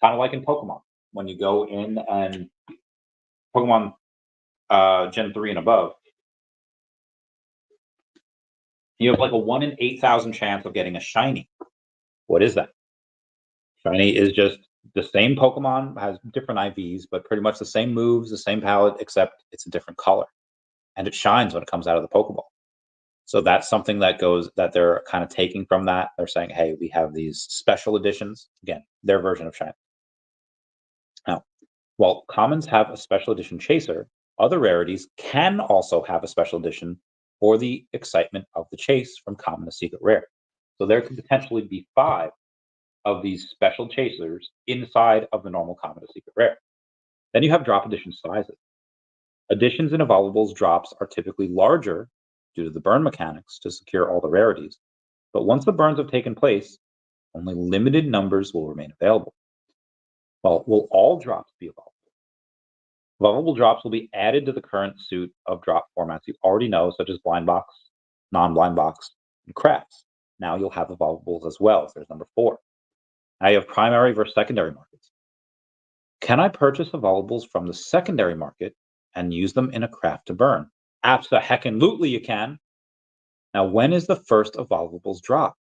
Kind of like in Pokemon, when you go in and Pokemon Gen 3 and above, you have like a 1 in 8,000 chance of getting a shiny. What is that? Shiny is just the same Pokemon, has different IVs, but pretty much the same moves, the same palette, except it's a different color. And it shines when it comes out of the Pokeball. So that's something that they're kind of taking from that. They're saying, hey, we have these special editions. Again, their version of shiny. Now, while commons have a special edition chaser, other rarities can also have a special edition for the excitement of the chase from common to secret rare. So there could potentially be 5 of these special chasers inside of the normal common to secret rare. Then you have drop edition sizes. Editions in Evolvables drops are typically larger due to the burn mechanics to secure all the rarities, but once the burns have taken place, only limited numbers will remain available. Well, will all drops be evolvable? Evolvable drops will be added to the current suite of drop formats you already know, such as blind box, non-blind box, and crafts. Now you'll have evolvables as well. So there's number 4. Now you have primary versus secondary markets. Can I purchase evolvables from the secondary market and use them in a craft to burn? Abso-heckin-lutely you can. Now, when is the first evolvables drop?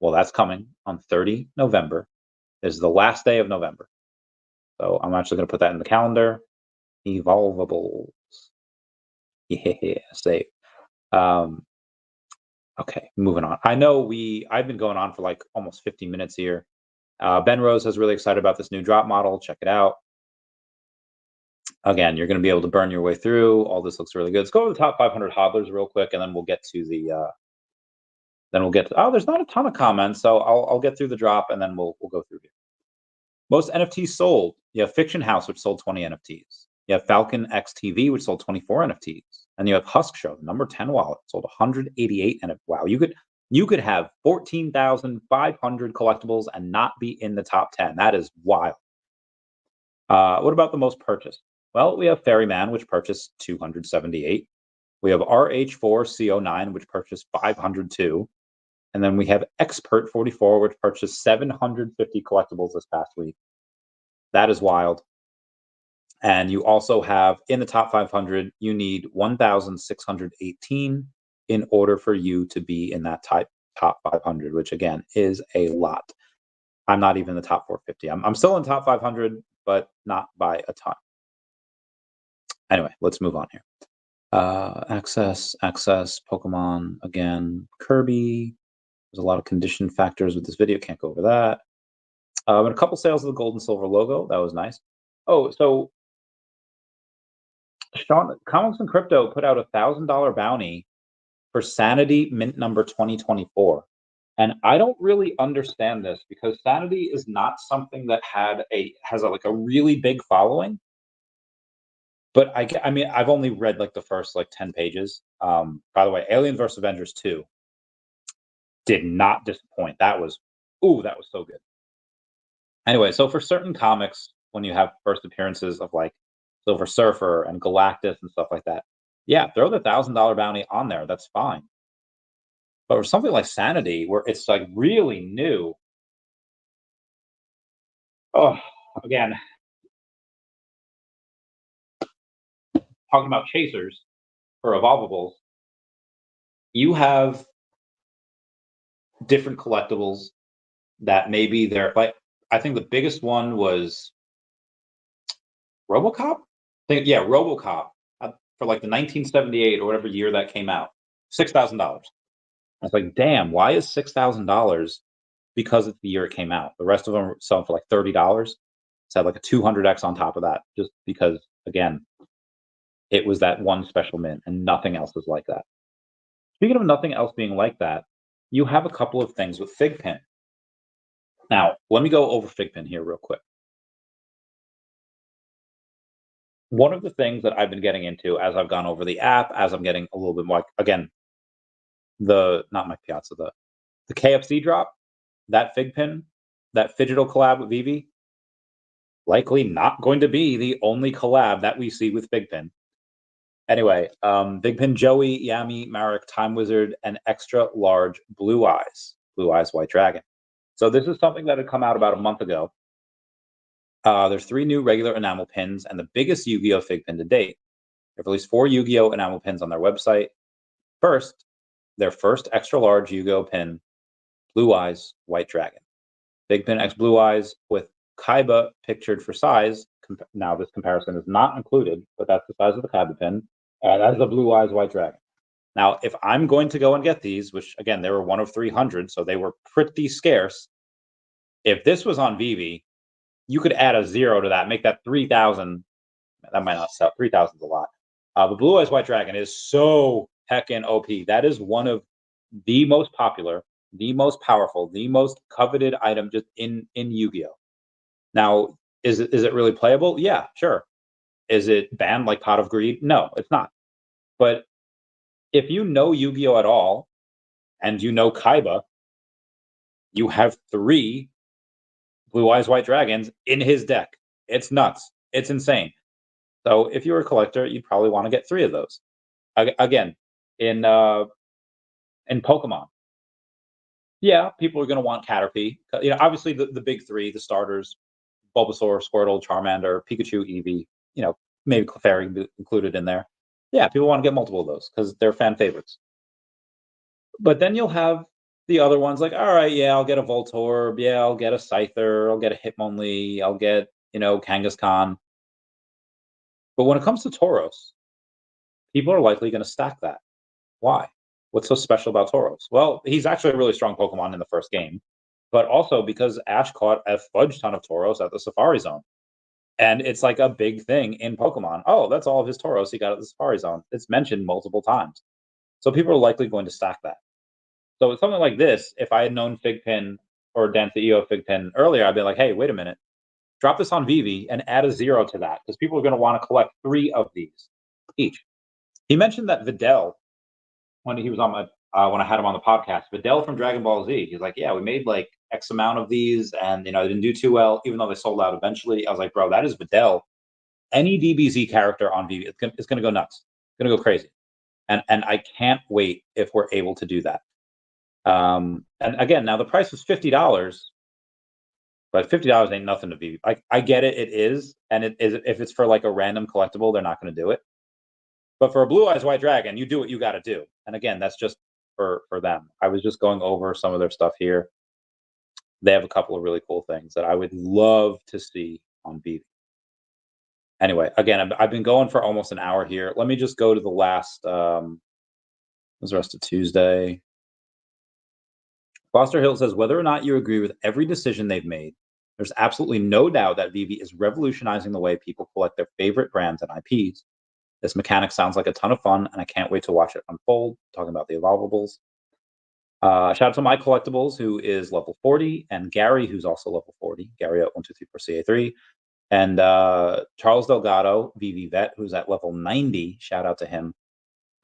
Well, that's coming on 30 November. This is the last day of November. So I'm actually going to put that in the calendar. Evolvables. Yeah, save. Okay, moving on. I know I've been going on for like almost 50 minutes here. Ben Rose is really excited about this new drop model. Check it out. Again, you're going to be able to burn your way through. All this looks really good. Let's go over the top 500 hodlers real quick, and then we'll get to the. Oh, there's not a ton of comments, so I'll get through the drop, and then we'll go through here. Most NFTs sold. You have Fiction House, which sold 20 NFTs. You have Falcon X TV, which sold 24 NFTs, and you have Husk Show, the number 10 wallet, sold 188 NFTs. Wow, you could have 14,500 collectibles and not be in the top 10. That is wild. What about the most purchased? Well, we have Ferryman, which purchased 278. We have RH4CO9, which purchased 502. And then we have Expert 44, which purchased 750 collectibles this past week. That is wild. And you also have, in the top 500, you need 1,618 in order for you to be in that top 500, which again is a lot. I'm not even in the top 450. I'm still in top 500, but not by a ton. Anyway, let's move on here. Access, Pokemon, again, Kirby. There's a lot of condition factors with this video. Can't go over that. And a couple sales of the gold and silver logo. That was nice. Oh, so Sean, Comics and Crypto put out a $1,000 bounty for Sanity mint number 2024. And I don't really understand this because Sanity is not something that has a really big following. But I mean, I've only read like the first 10 pages. By the way, Alien vs. Avengers 2 did not disappoint. That was so good. Anyway, so for certain comics, when you have first appearances of like Silver Surfer and Galactus and stuff like that, yeah, throw the $1,000 bounty on there. That's fine. or something like Sanity, where it's like really new. Oh, again, talking about chasers for Evolvables, you have different collectibles that maybe they're like. I think the biggest one was RoboCop. Yeah, RoboCop for like the 1978 or whatever year that came out, $6,000. I was like, damn, why is $6,000? Because it's the year it came out. The rest of them are selling for like $30. So I had like a 200x on top of that, just because again, it was that one special mint and nothing else is like that. Speaking of nothing else being like that, you have a couple of things with Figpin. Now, let me go over Figpin here real quick. One of the things that I've been getting into as I've gone over the app, as I'm getting a little bit more, again, not my Piazza, the KFC drop, that Figpin, that Phygital collab with VeVe, likely not going to be the only collab that we see with Figpin. Anyway, Figpin Joey, Yami, Marek, Time Wizard, and extra large Blue Eyes White Dragon. So this is something that had come out about a month ago. There's 3 new regular enamel pins and the biggest Yu-Gi-Oh! Figpin to date. They've released 4 Yu-Gi-Oh! Enamel pins on their website. First, their first extra large Yu-Gi-Oh! Pin, Blue Eyes White Dragon. Figpin X Blue Eyes with Kaiba pictured for size. Now this comparison is not included, but that's the size of the Kaiba pin. That is the Blue Eyes White Dragon. Now, if I'm going to go and get these, which again, they were 1 of 300, so they were pretty scarce. If this was on VeVe, you could add a 0 to that, make that 3,000. That might not sell. 3,000 is a lot. But Blue Eyes White Dragon is so heckin' OP. That is one of the most popular, the most powerful, the most coveted item just in Yu-Gi-Oh! Now, is it really playable? Yeah, sure. Is it banned like Pot of Greed? No, it's not. But if you know Yu-Gi-Oh! At all, and you know Kaiba, you have 3 Blue Eyes White Dragons in his deck. It's nuts. It's insane. So if you're a collector, you'd probably want to get 3 of those. Again, in Pokemon, yeah, people are going to want Caterpie. Obviously the big 3, the starters, Bulbasaur, Squirtle, Charmander, Pikachu, Eevee. Maybe Clefairy included in there. Yeah, people want to get multiple of those because they're fan favorites. But then you'll have the other ones like, all right, yeah, I'll get a Voltorb, yeah, I'll get a Scyther, I'll get a Hitmonlee, I'll get, Kangaskhan. But when it comes to Tauros, people are likely going to stack that. Why? What's so special about Tauros? Well, he's actually a really strong Pokemon in the first game, but also because Ash caught a fudge ton of Tauros at the Safari Zone. And it's like a big thing in Pokemon. Oh, that's all of his Tauros he got at the Safari Zone. It's mentioned multiple times. So people are likely going to stack that. So with something like this, if I had known Figpin or Dance the EO Figpin earlier, I'd be like, hey, wait a minute. Drop this on VeVe and add a 0 to that because people are going to want to collect 3 of these each. He mentioned that Videl, when he was on when I had him on the podcast, Videl from Dragon Ball Z, he's like, yeah, we made like X amount of these and, they didn't do too well, even though they sold out eventually. I was like, bro, that is Videl. Any DBZ character on VeVe, it's going to go nuts. It's going to go crazy. And I can't wait if we're able to do that. And again, now the price was $50, but $50 ain't nothing to be. I get it, it is, and it is. If it's for like a random collectible, they're not going to do it. But for a Blue Eyes White Dragon, you do what you got to do. And again, that's just for them. I was just going over some of their stuff here. They have a couple of really cool things that I would love to see on VeVe. Anyway, again, I've been going for almost an hour here. Let me just go to the last. Was the rest of Tuesday? Foster Hill says, whether or not you agree with every decision they've made, there's absolutely no doubt that VeVe is revolutionizing the way people collect their favorite brands and IPs. This mechanic sounds like a ton of fun, and I can't wait to watch it unfold. Talking about the Evolvables. Shout out to my Collectibles, who is level 40, and Gary, who's also level 40. Gary at 1234CA3. And Charles Delgado, VeVe Vet, who's at level 90. Shout out to him.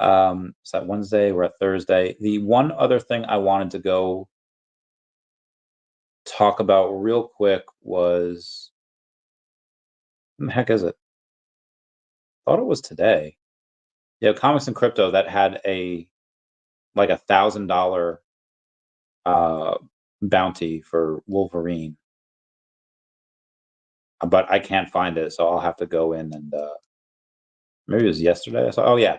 So that Wednesday, we're at Thursday. The one other thing I wanted to go talk about real quick was, what the heck is it? I thought it was today. Yeah, Comics and Crypto that had a like $1,000 bounty for Wolverine, but I can't find it, so I'll have to go in and maybe it was yesterday. Oh yeah,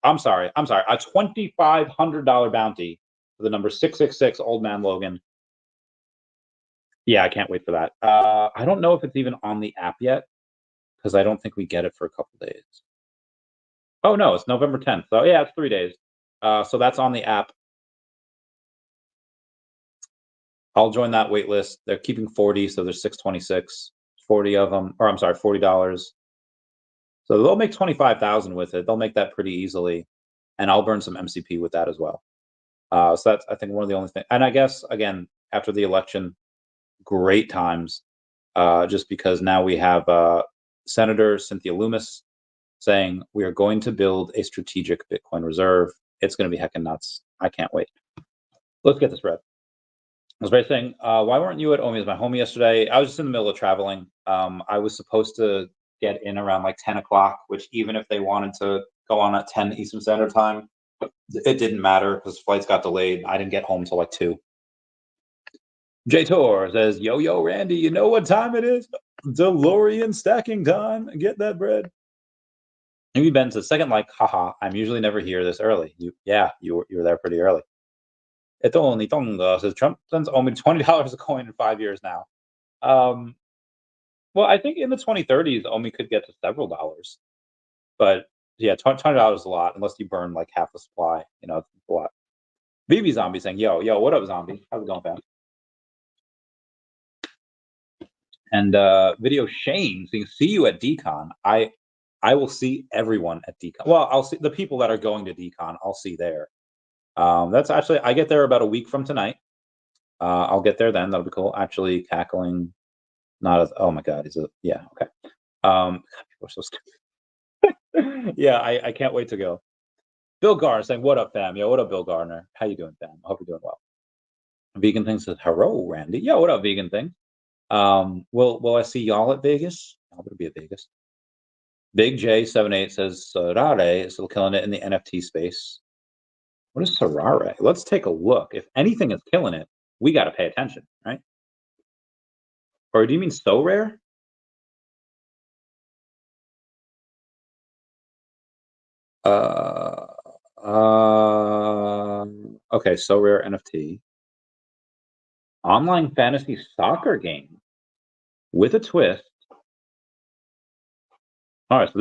I'm sorry. A $2,500 bounty for the number 666 Old Man Logan. Yeah, I can't wait for that. I don't know if it's even on the app yet because I don't think we get it for a couple days. Oh no, it's November 10th. So yeah, it's 3 days. So that's on the app. I'll join that wait list. They're keeping 40, so there's 626, 40 of them, or I'm sorry, $40. So they'll make 25,000 with it. They'll make that pretty easily, and I'll burn some MCP with that as well. So that's, I think, one of the only things. And I guess again, after the election, great times, just because now we have Senator Cynthia Lummis saying we are going to build a strategic Bitcoin reserve. It's going to be heckin' nuts. I can't wait. Let's get this read. I was very saying, why weren't you at OMI as my homie yesterday? I was just in the middle of traveling. I was supposed to get in around like 10 o'clock, which even if they wanted to go on at 10 Eastern Standard Time, it didn't matter because flights got delayed. I didn't get home till like 2. J Tor says, yo, Randy, you know what time it is? DeLorean stacking time. Get that bread. Maybe Ben says, second like, haha, I'm usually never here this early. You were there pretty early. Etoni Tonga says, Trump sends only $20 a coin in 5 years now. Well, I think in the 2030s, OMI could get to several dollars. But yeah, $20 is a lot, unless you burn like half the supply. You know, it's a lot. VeVe Zombie saying, yo, what up, Zombie? How's it going, fam? And Video Shane saying, see you at DCon. I will see everyone at DCon. Well, I'll see the people that are going to DCon. I'll see there. That's actually, I get there about a week from tonight. I'll get there then. That'll be cool. Actually, cackling. Not as. Oh my God. Yeah. Okay. God, people are so stupid. Yeah, I can't wait to go. Bill Garner saying, "What up, fam? Yo, what up, Bill Garner? How you doing, fam? I hope you're doing well." Vegan Thing says, "Hello, Randy. Yo, what up, Vegan Thing? Will I see y'all at Vegas? I'll be at Vegas." Big J78 says, "Sarare is still killing it in the NFT space." What is Sarare? Let's take a look. If anything is killing it, we got to pay attention, right? Or do you mean so rare? Okay, so rare NFT. Online fantasy soccer game with a twist. All right, so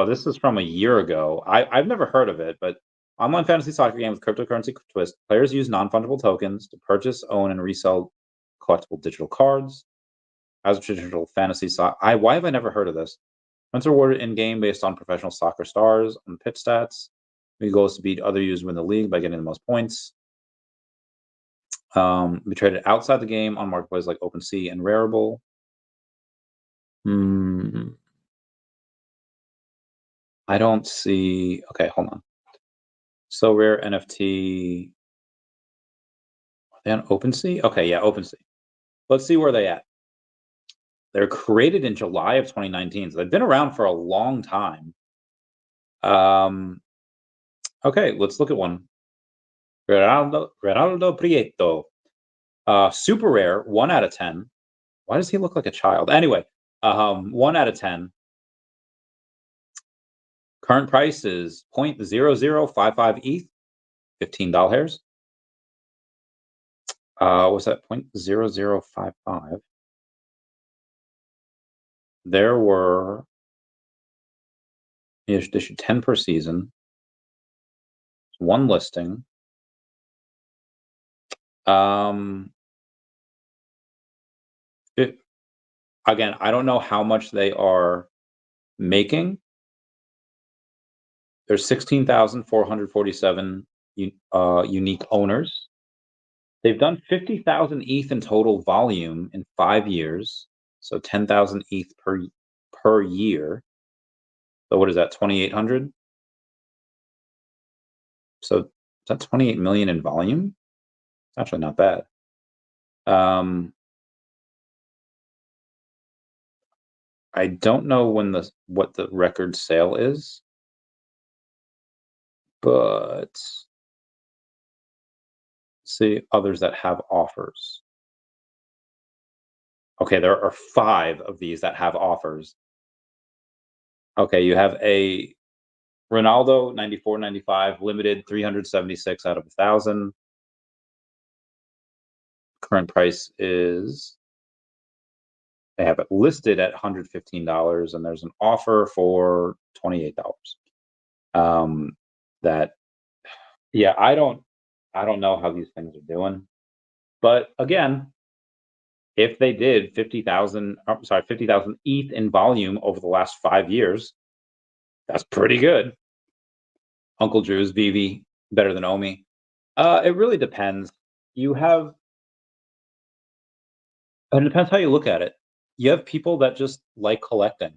this is from a year ago. I've never heard of it, but online fantasy soccer game with cryptocurrency twist. Players use non-fungible tokens to purchase, own, and resell collectible digital cards. As a traditional fantasy soccer, why have I never heard of this? Points are awarded in game based on professional soccer stars and pitch stats. The goal is to beat other users win the league by getting the most points. Be traded outside the game on marketplaces like OpenSea and Rarible. I don't see. Okay, hold on. So rare NFT. Are they on OpenSea? Okay, yeah, OpenSea. Let's see where they at. They're created in July of 2019, so they've been around for a long time. Okay, let's look at one. Geraldo Prieto. Super rare, 1 out of 10. Why does he look like a child? Anyway, 1 out of 10. Current price is 0.0055 ETH, $15. Was that 0.0055? There were issued 10 per season. One listing. Again, I don't know how much they are making. There's 16,447 unique owners. They've done 50,000 ETH in total volume in 5 years, so 10,000 ETH per year. So what is that? 2,800. So is that 28 million in volume? It's actually not bad. I don't know what the record sale is, but see others that have offers. Okay, there are 5 of these that have offers. Okay, you have a Ronaldo 94.95 limited 376 out of 1,000. Current price is they have it listed at $115 and there's an offer for $28. That yeah, I don't know how these things are doing. But again, if they did 50,000 ETH in volume over the last 5 years, that's pretty good. Uncle Drew's VeVe better than OMI. It really depends. You have and it depends how you look at it. You have people that just like collecting.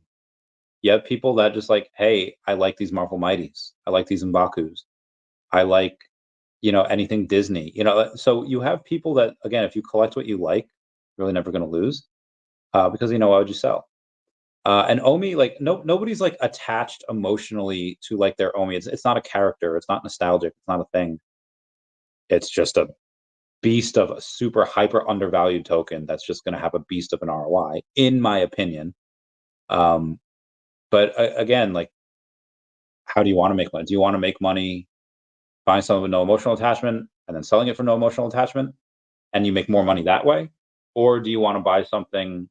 You have people that just like, hey, I like these Marvel Mighties. I like these M'Bakus. I like, anything Disney. So you have people that, again, if you collect what you like, you're really never going to lose, because why would you sell? And OMI, like nobody's like attached emotionally to like their OMI. It's not a character. It's not nostalgic. It's not a thing. It's just a beast of a super hyper undervalued token that's just going to have a beast of an ROI, in my opinion. Um, but again, like, how do you want to make money? Do you want to make money buying something with no emotional attachment and then selling it for no emotional attachment, and you make more money that way? Or do you want to buy something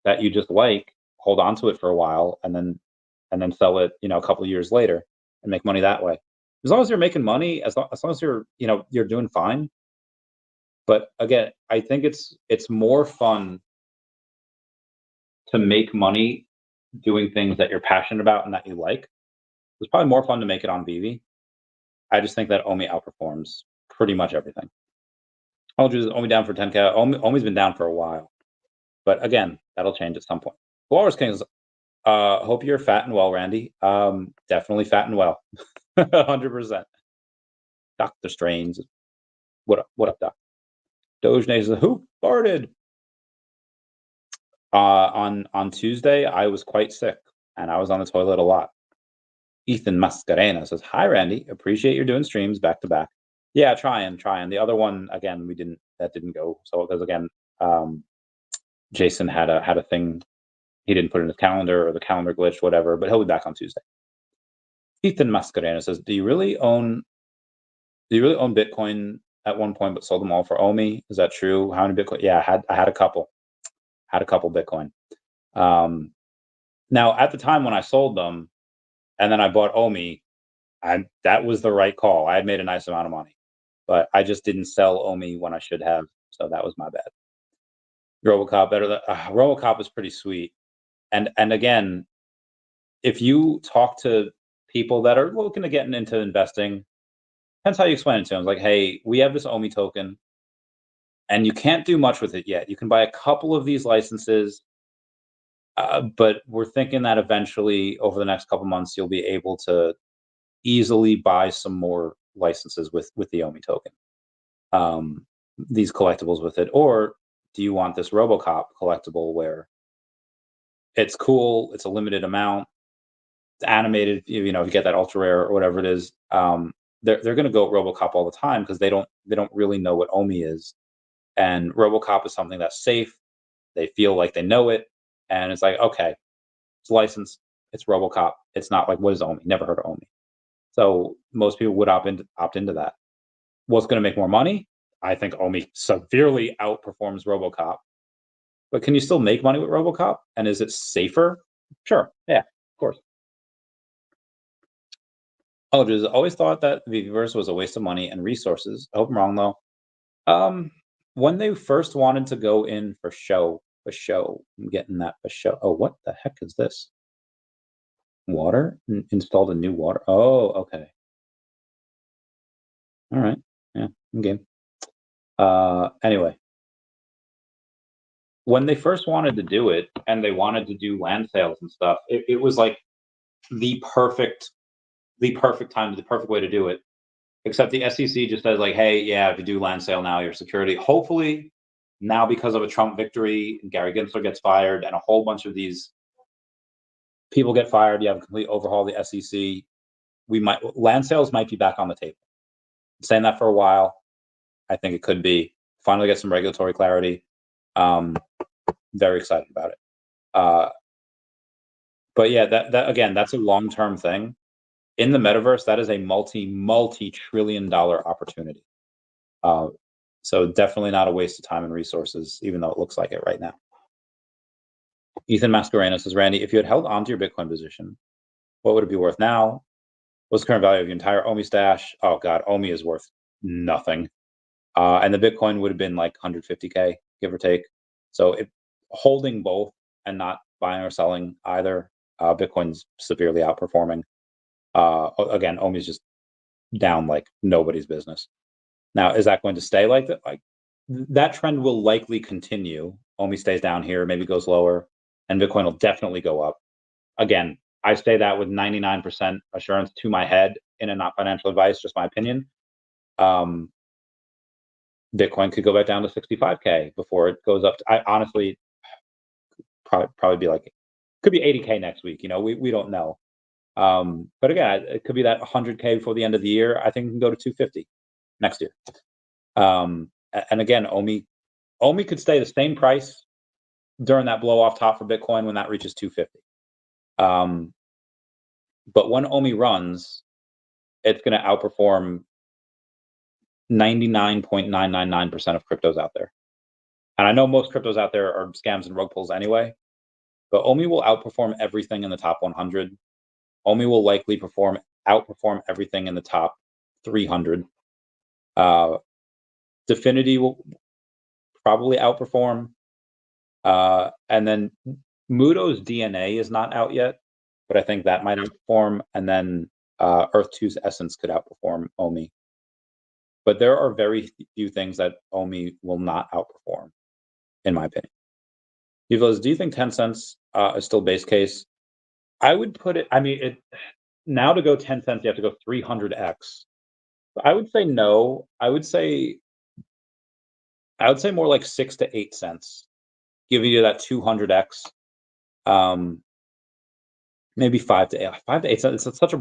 that you just like, hold on to it for a while, and then sell it, a couple of years later and make money that way? As long as you're making money, as long as you're doing fine. But again, I think it's more fun to make money doing things that you're passionate about and that you like. It's probably more fun to make it on VeVe. I just think that OMI outperforms pretty much everything. OMI down for 10K. OMI's been down for a while. But again, that'll change at some point. Walrus Kings, hope you're fat and well, Randy. Definitely fat and well. 100%. Dr. Strange. What up? What up, Doc? Doge Nation, who farted? On Tuesday, I was quite sick, and I was on the toilet a lot. Ethan Mascarena says, "Hi, Randy. Appreciate you're doing streams back to back." Yeah, trying. The other one, again, that didn't go. So because again, Jason had a thing. He didn't put in his calendar, or the calendar glitched, whatever. But he'll be back on Tuesday. Ethan Mascarena says, "Do you really own Bitcoin at one point, but sold them all for OMI? Is that true? How many Bitcoin?" Yeah, I had a couple. Had a couple Bitcoin. Now, at the time when I sold them, and then I bought OMI, that was the right call. I had made a nice amount of money, but I just didn't sell OMI when I should have, so that was my bad. RoboCop better than RoboCop is pretty sweet, and again, if you talk to people that are looking to get into investing, depends how you explain it to them. It's like, hey, we have this OMI token, and you can't do much with it yet. You can buy a couple of these licenses. But we're thinking that eventually, over the next couple months, you'll be able to easily buy some more licenses with the OMI token, these collectibles with it. Or do you want this RoboCop collectible where it's cool, it's a limited amount, it's animated, you get that ultra rare or whatever it is. They're going to go RoboCop all the time because they don't really know what OMI is, and RoboCop is something that's safe. They feel like they know it, and it's like, okay, it's licensed, it's RoboCop. It's not like, what is OMI? Never heard of OMI. So most people would opt into that. What's going to make more money? I think OMI severely outperforms RoboCop. But can you still make money with RoboCop? And is it safer? Sure. Yeah, of course. Oh, just always thought that VeVeverse was a waste of money and resources. I hope I'm wrong though. When they first wanted to go in for show, I'm getting that for show. Oh, what the heck is this? Water? Installed a new water. Oh, okay. All right. Yeah, game. Anyway, when they first wanted to do it and they wanted to do land sales and stuff, it was like the perfect time, the perfect way to do it. Except the SEC just says like, hey, yeah, if you do land sale now, your security. Hopefully, now because of a Trump victory, Gary Gensler gets fired, and a whole bunch of these people get fired. You have a complete overhaul of the SEC. Land sales might be back on the table. I'm saying that for a while. I think it could be. Finally get some regulatory clarity. Very excited about it. But yeah, that again, that's a long-term thing. In the metaverse, that is a multi-trillion-dollar opportunity. So definitely not a waste of time and resources, even though it looks like it right now. Ethan Mascareno says, Randy, if you had held onto your Bitcoin position, what would it be worth now? What's the current value of your entire OMI stash? Oh God, OMI is worth nothing. And the Bitcoin would have been like 150K, give or take. So holding both and not buying or selling either, Bitcoin's severely outperforming. Again, OMI is just down like nobody's business. Now, is that going to stay like that? Like that trend will likely continue. OMI stays down here, maybe goes lower, and Bitcoin will definitely go up. Again, I say that with 99% assurance to my head, in a not financial advice, just my opinion. Bitcoin could go back down to 65K before it goes up. I honestly probably be like, could be 80K next week. You know, we don't know. But again, it could be that 100K before the end of the year. I think it can go to 250 next year. And again, OMI could stay the same price during that blow off top for Bitcoin when that reaches 250. But when OMI runs, it's going to outperform 99.999% of cryptos out there. And I know most cryptos out there are scams and rug pulls anyway, but OMI will outperform everything in the top 100. OMI will likely outperform everything in the top 300. Definity will probably outperform. And then Muto's DNA is not out yet, but I think that might outperform. And then Earth 2's Essence could outperform OMI. But there are very few things that OMI will not outperform, in my opinion. Evos, do you think 10 cents is still base case? I would put it, I mean, now to go 10 cents, you have to go 300x. I would say no. I would say more like 6 to 8 cents, giving you that 200x. Maybe 5 to 8 cents. It's such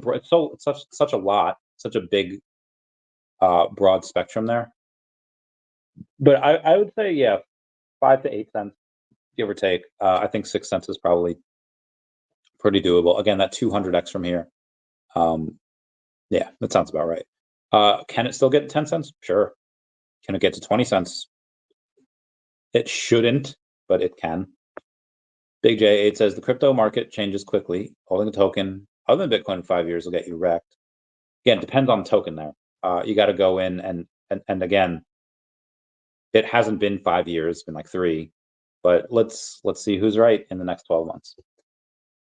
a lot, such a big broad spectrum there. But I would say, yeah, 5 to 8 cents, give or take. I think 6 cents is probably pretty doable. Again, that 200x from here. Yeah, that sounds about right. Can it still get to 10 cents? Sure. Can it get to 20 cents? It shouldn't, but it can. Big J8 says the crypto market changes quickly. Holding a token other than Bitcoin in 5 years will get you wrecked. Again, depends on the token there. You got to go in and again, it hasn't been 5 years, it's been like 3. But let's see who's right in the next 12 months.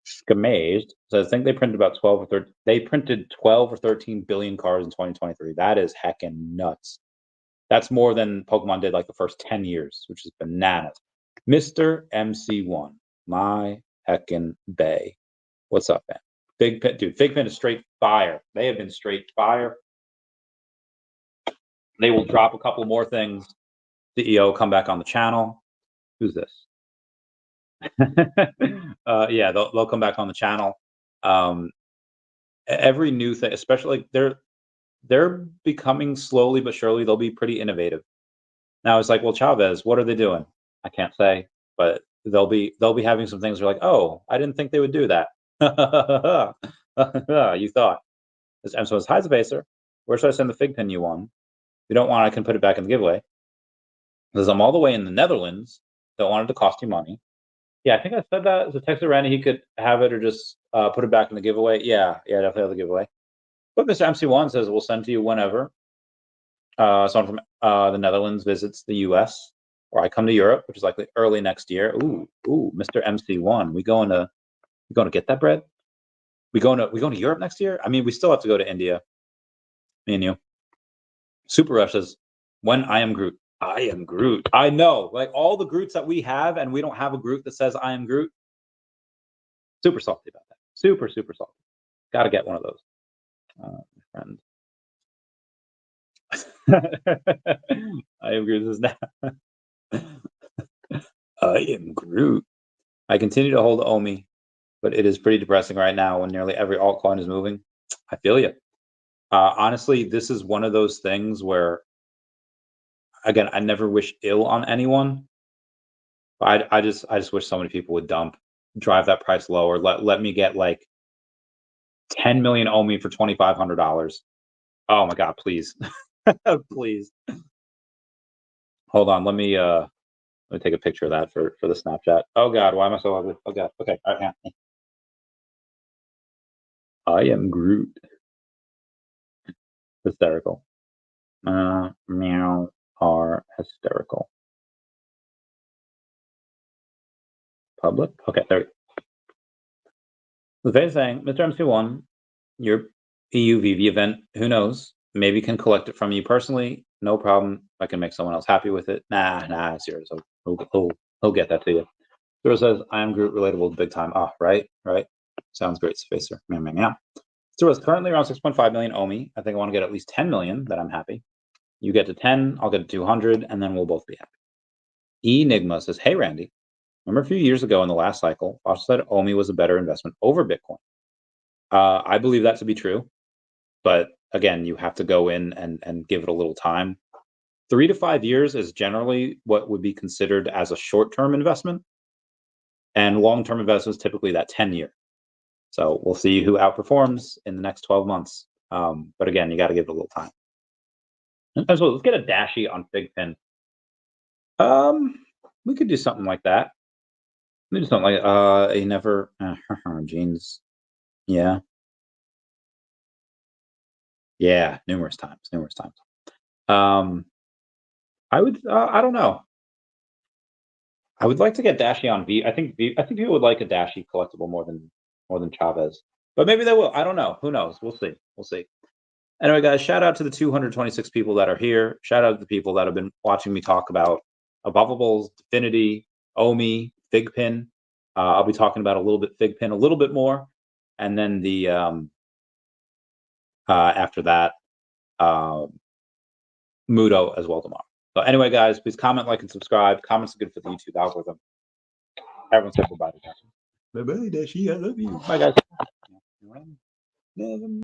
Skamazed says, I think they printed about 12 or 13. They printed 12 or 13 billion cards in 2023. That is heckin' nuts. That's more than Pokemon did like the first 10 years, which is bananas. Mr. MC1, my heckin' bay. What's up, man? Figpin is straight fire. They have been straight fire. They will drop a couple more things. CEO come back on the channel. Who's this? Yeah, they'll come back on the channel. Every new thing, especially they're becoming slowly but surely, they'll be pretty innovative. Now it's like, well, Chavez, what are they doing? I can't say, but they'll be having some things where like, oh, I didn't think they would do that. You thought. And so it's hi Baser. Where should I send the Figpin you won? If you don't want, I can put it back in the giveaway. Because I'm all the way in the Netherlands. Don't want it to cost you money. Yeah, I think I said that as a text to Randy. He could have it or just put it back in the giveaway. Yeah, definitely have the giveaway. But Mr. MC1 says we'll send to you whenever someone from the Netherlands visits the US, or I come to Europe, which is likely early next year. Ooh, Mr. MC1, we going to get that bread? We going to Europe next year? I mean, we still have to go to India. Me and you. Super Rush says, when I am Groot. I am Groot. I know, like all the Groots that we have, and we don't have a Groot that says I am Groot. Super salty about that. Super salty. Got to get one of those, friend. I am Groot. This is now. I am Groot. I continue to hold OMI, but it is pretty depressing right now when nearly every altcoin is moving. I feel you. Honestly, this is one of those things where again, I never wish ill on anyone. I just wish so many people would drive that price lower. Let me get like 10 million OMI for $2,500. Oh my god, please. Please. Hold on, let me take a picture of that for the Snapchat. Oh god, why am I so ugly? Oh god. Okay, all right, yeah. I am Groot. Hysterical. Meow are hysterical. Public? Okay, there. The VeVe saying, Mr. MC1, your EU VeVe event, who knows? Maybe can collect it from you personally. No problem. I can make someone else happy with it. Nah, serious. He'll get that to you. Zero says, I am Groot relatable big time. Ah, right. Sounds great, Spacer. Meow. Zero is currently around 6.5 million OMI. I think I want to get at least 10 million, that I'm happy. You get to 10, I'll get to 200, and then we'll both be happy. Enigma says, hey, Randy. Remember a few years ago in the last cycle, Foster said OMI was a better investment over Bitcoin. I believe that to be true. But again, you have to go in and give it a little time. 3 to 5 years is generally what would be considered as a short-term investment. And long-term investment is typically that 10-year. So we'll see who outperforms in the next 12 months. But again, you got to give it a little time. And so let's get a Dashi on Figpin. We could do something like that. We do something like he never jeans. Yeah. Yeah, numerous times. I would I don't know. I would like to get Dashi on V. I think people would like a Dashi collectible more than Chavez. But maybe they will. I don't know. Who knows? We'll see. Anyway, guys, shout out to the 226 people that are here. Shout out to the people that have been watching me talk about Evolvables, Definity, OMI, Figpin. I'll be talking about a little bit Figpin, a little bit more, and then the after that, Mudo as well tomorrow. So anyway, guys, please comment, like, and subscribe. Comments are good for the YouTube algorithm. Everyone say goodbye to Dashi. Bye-bye, Dashi. I love you. Bye, guys.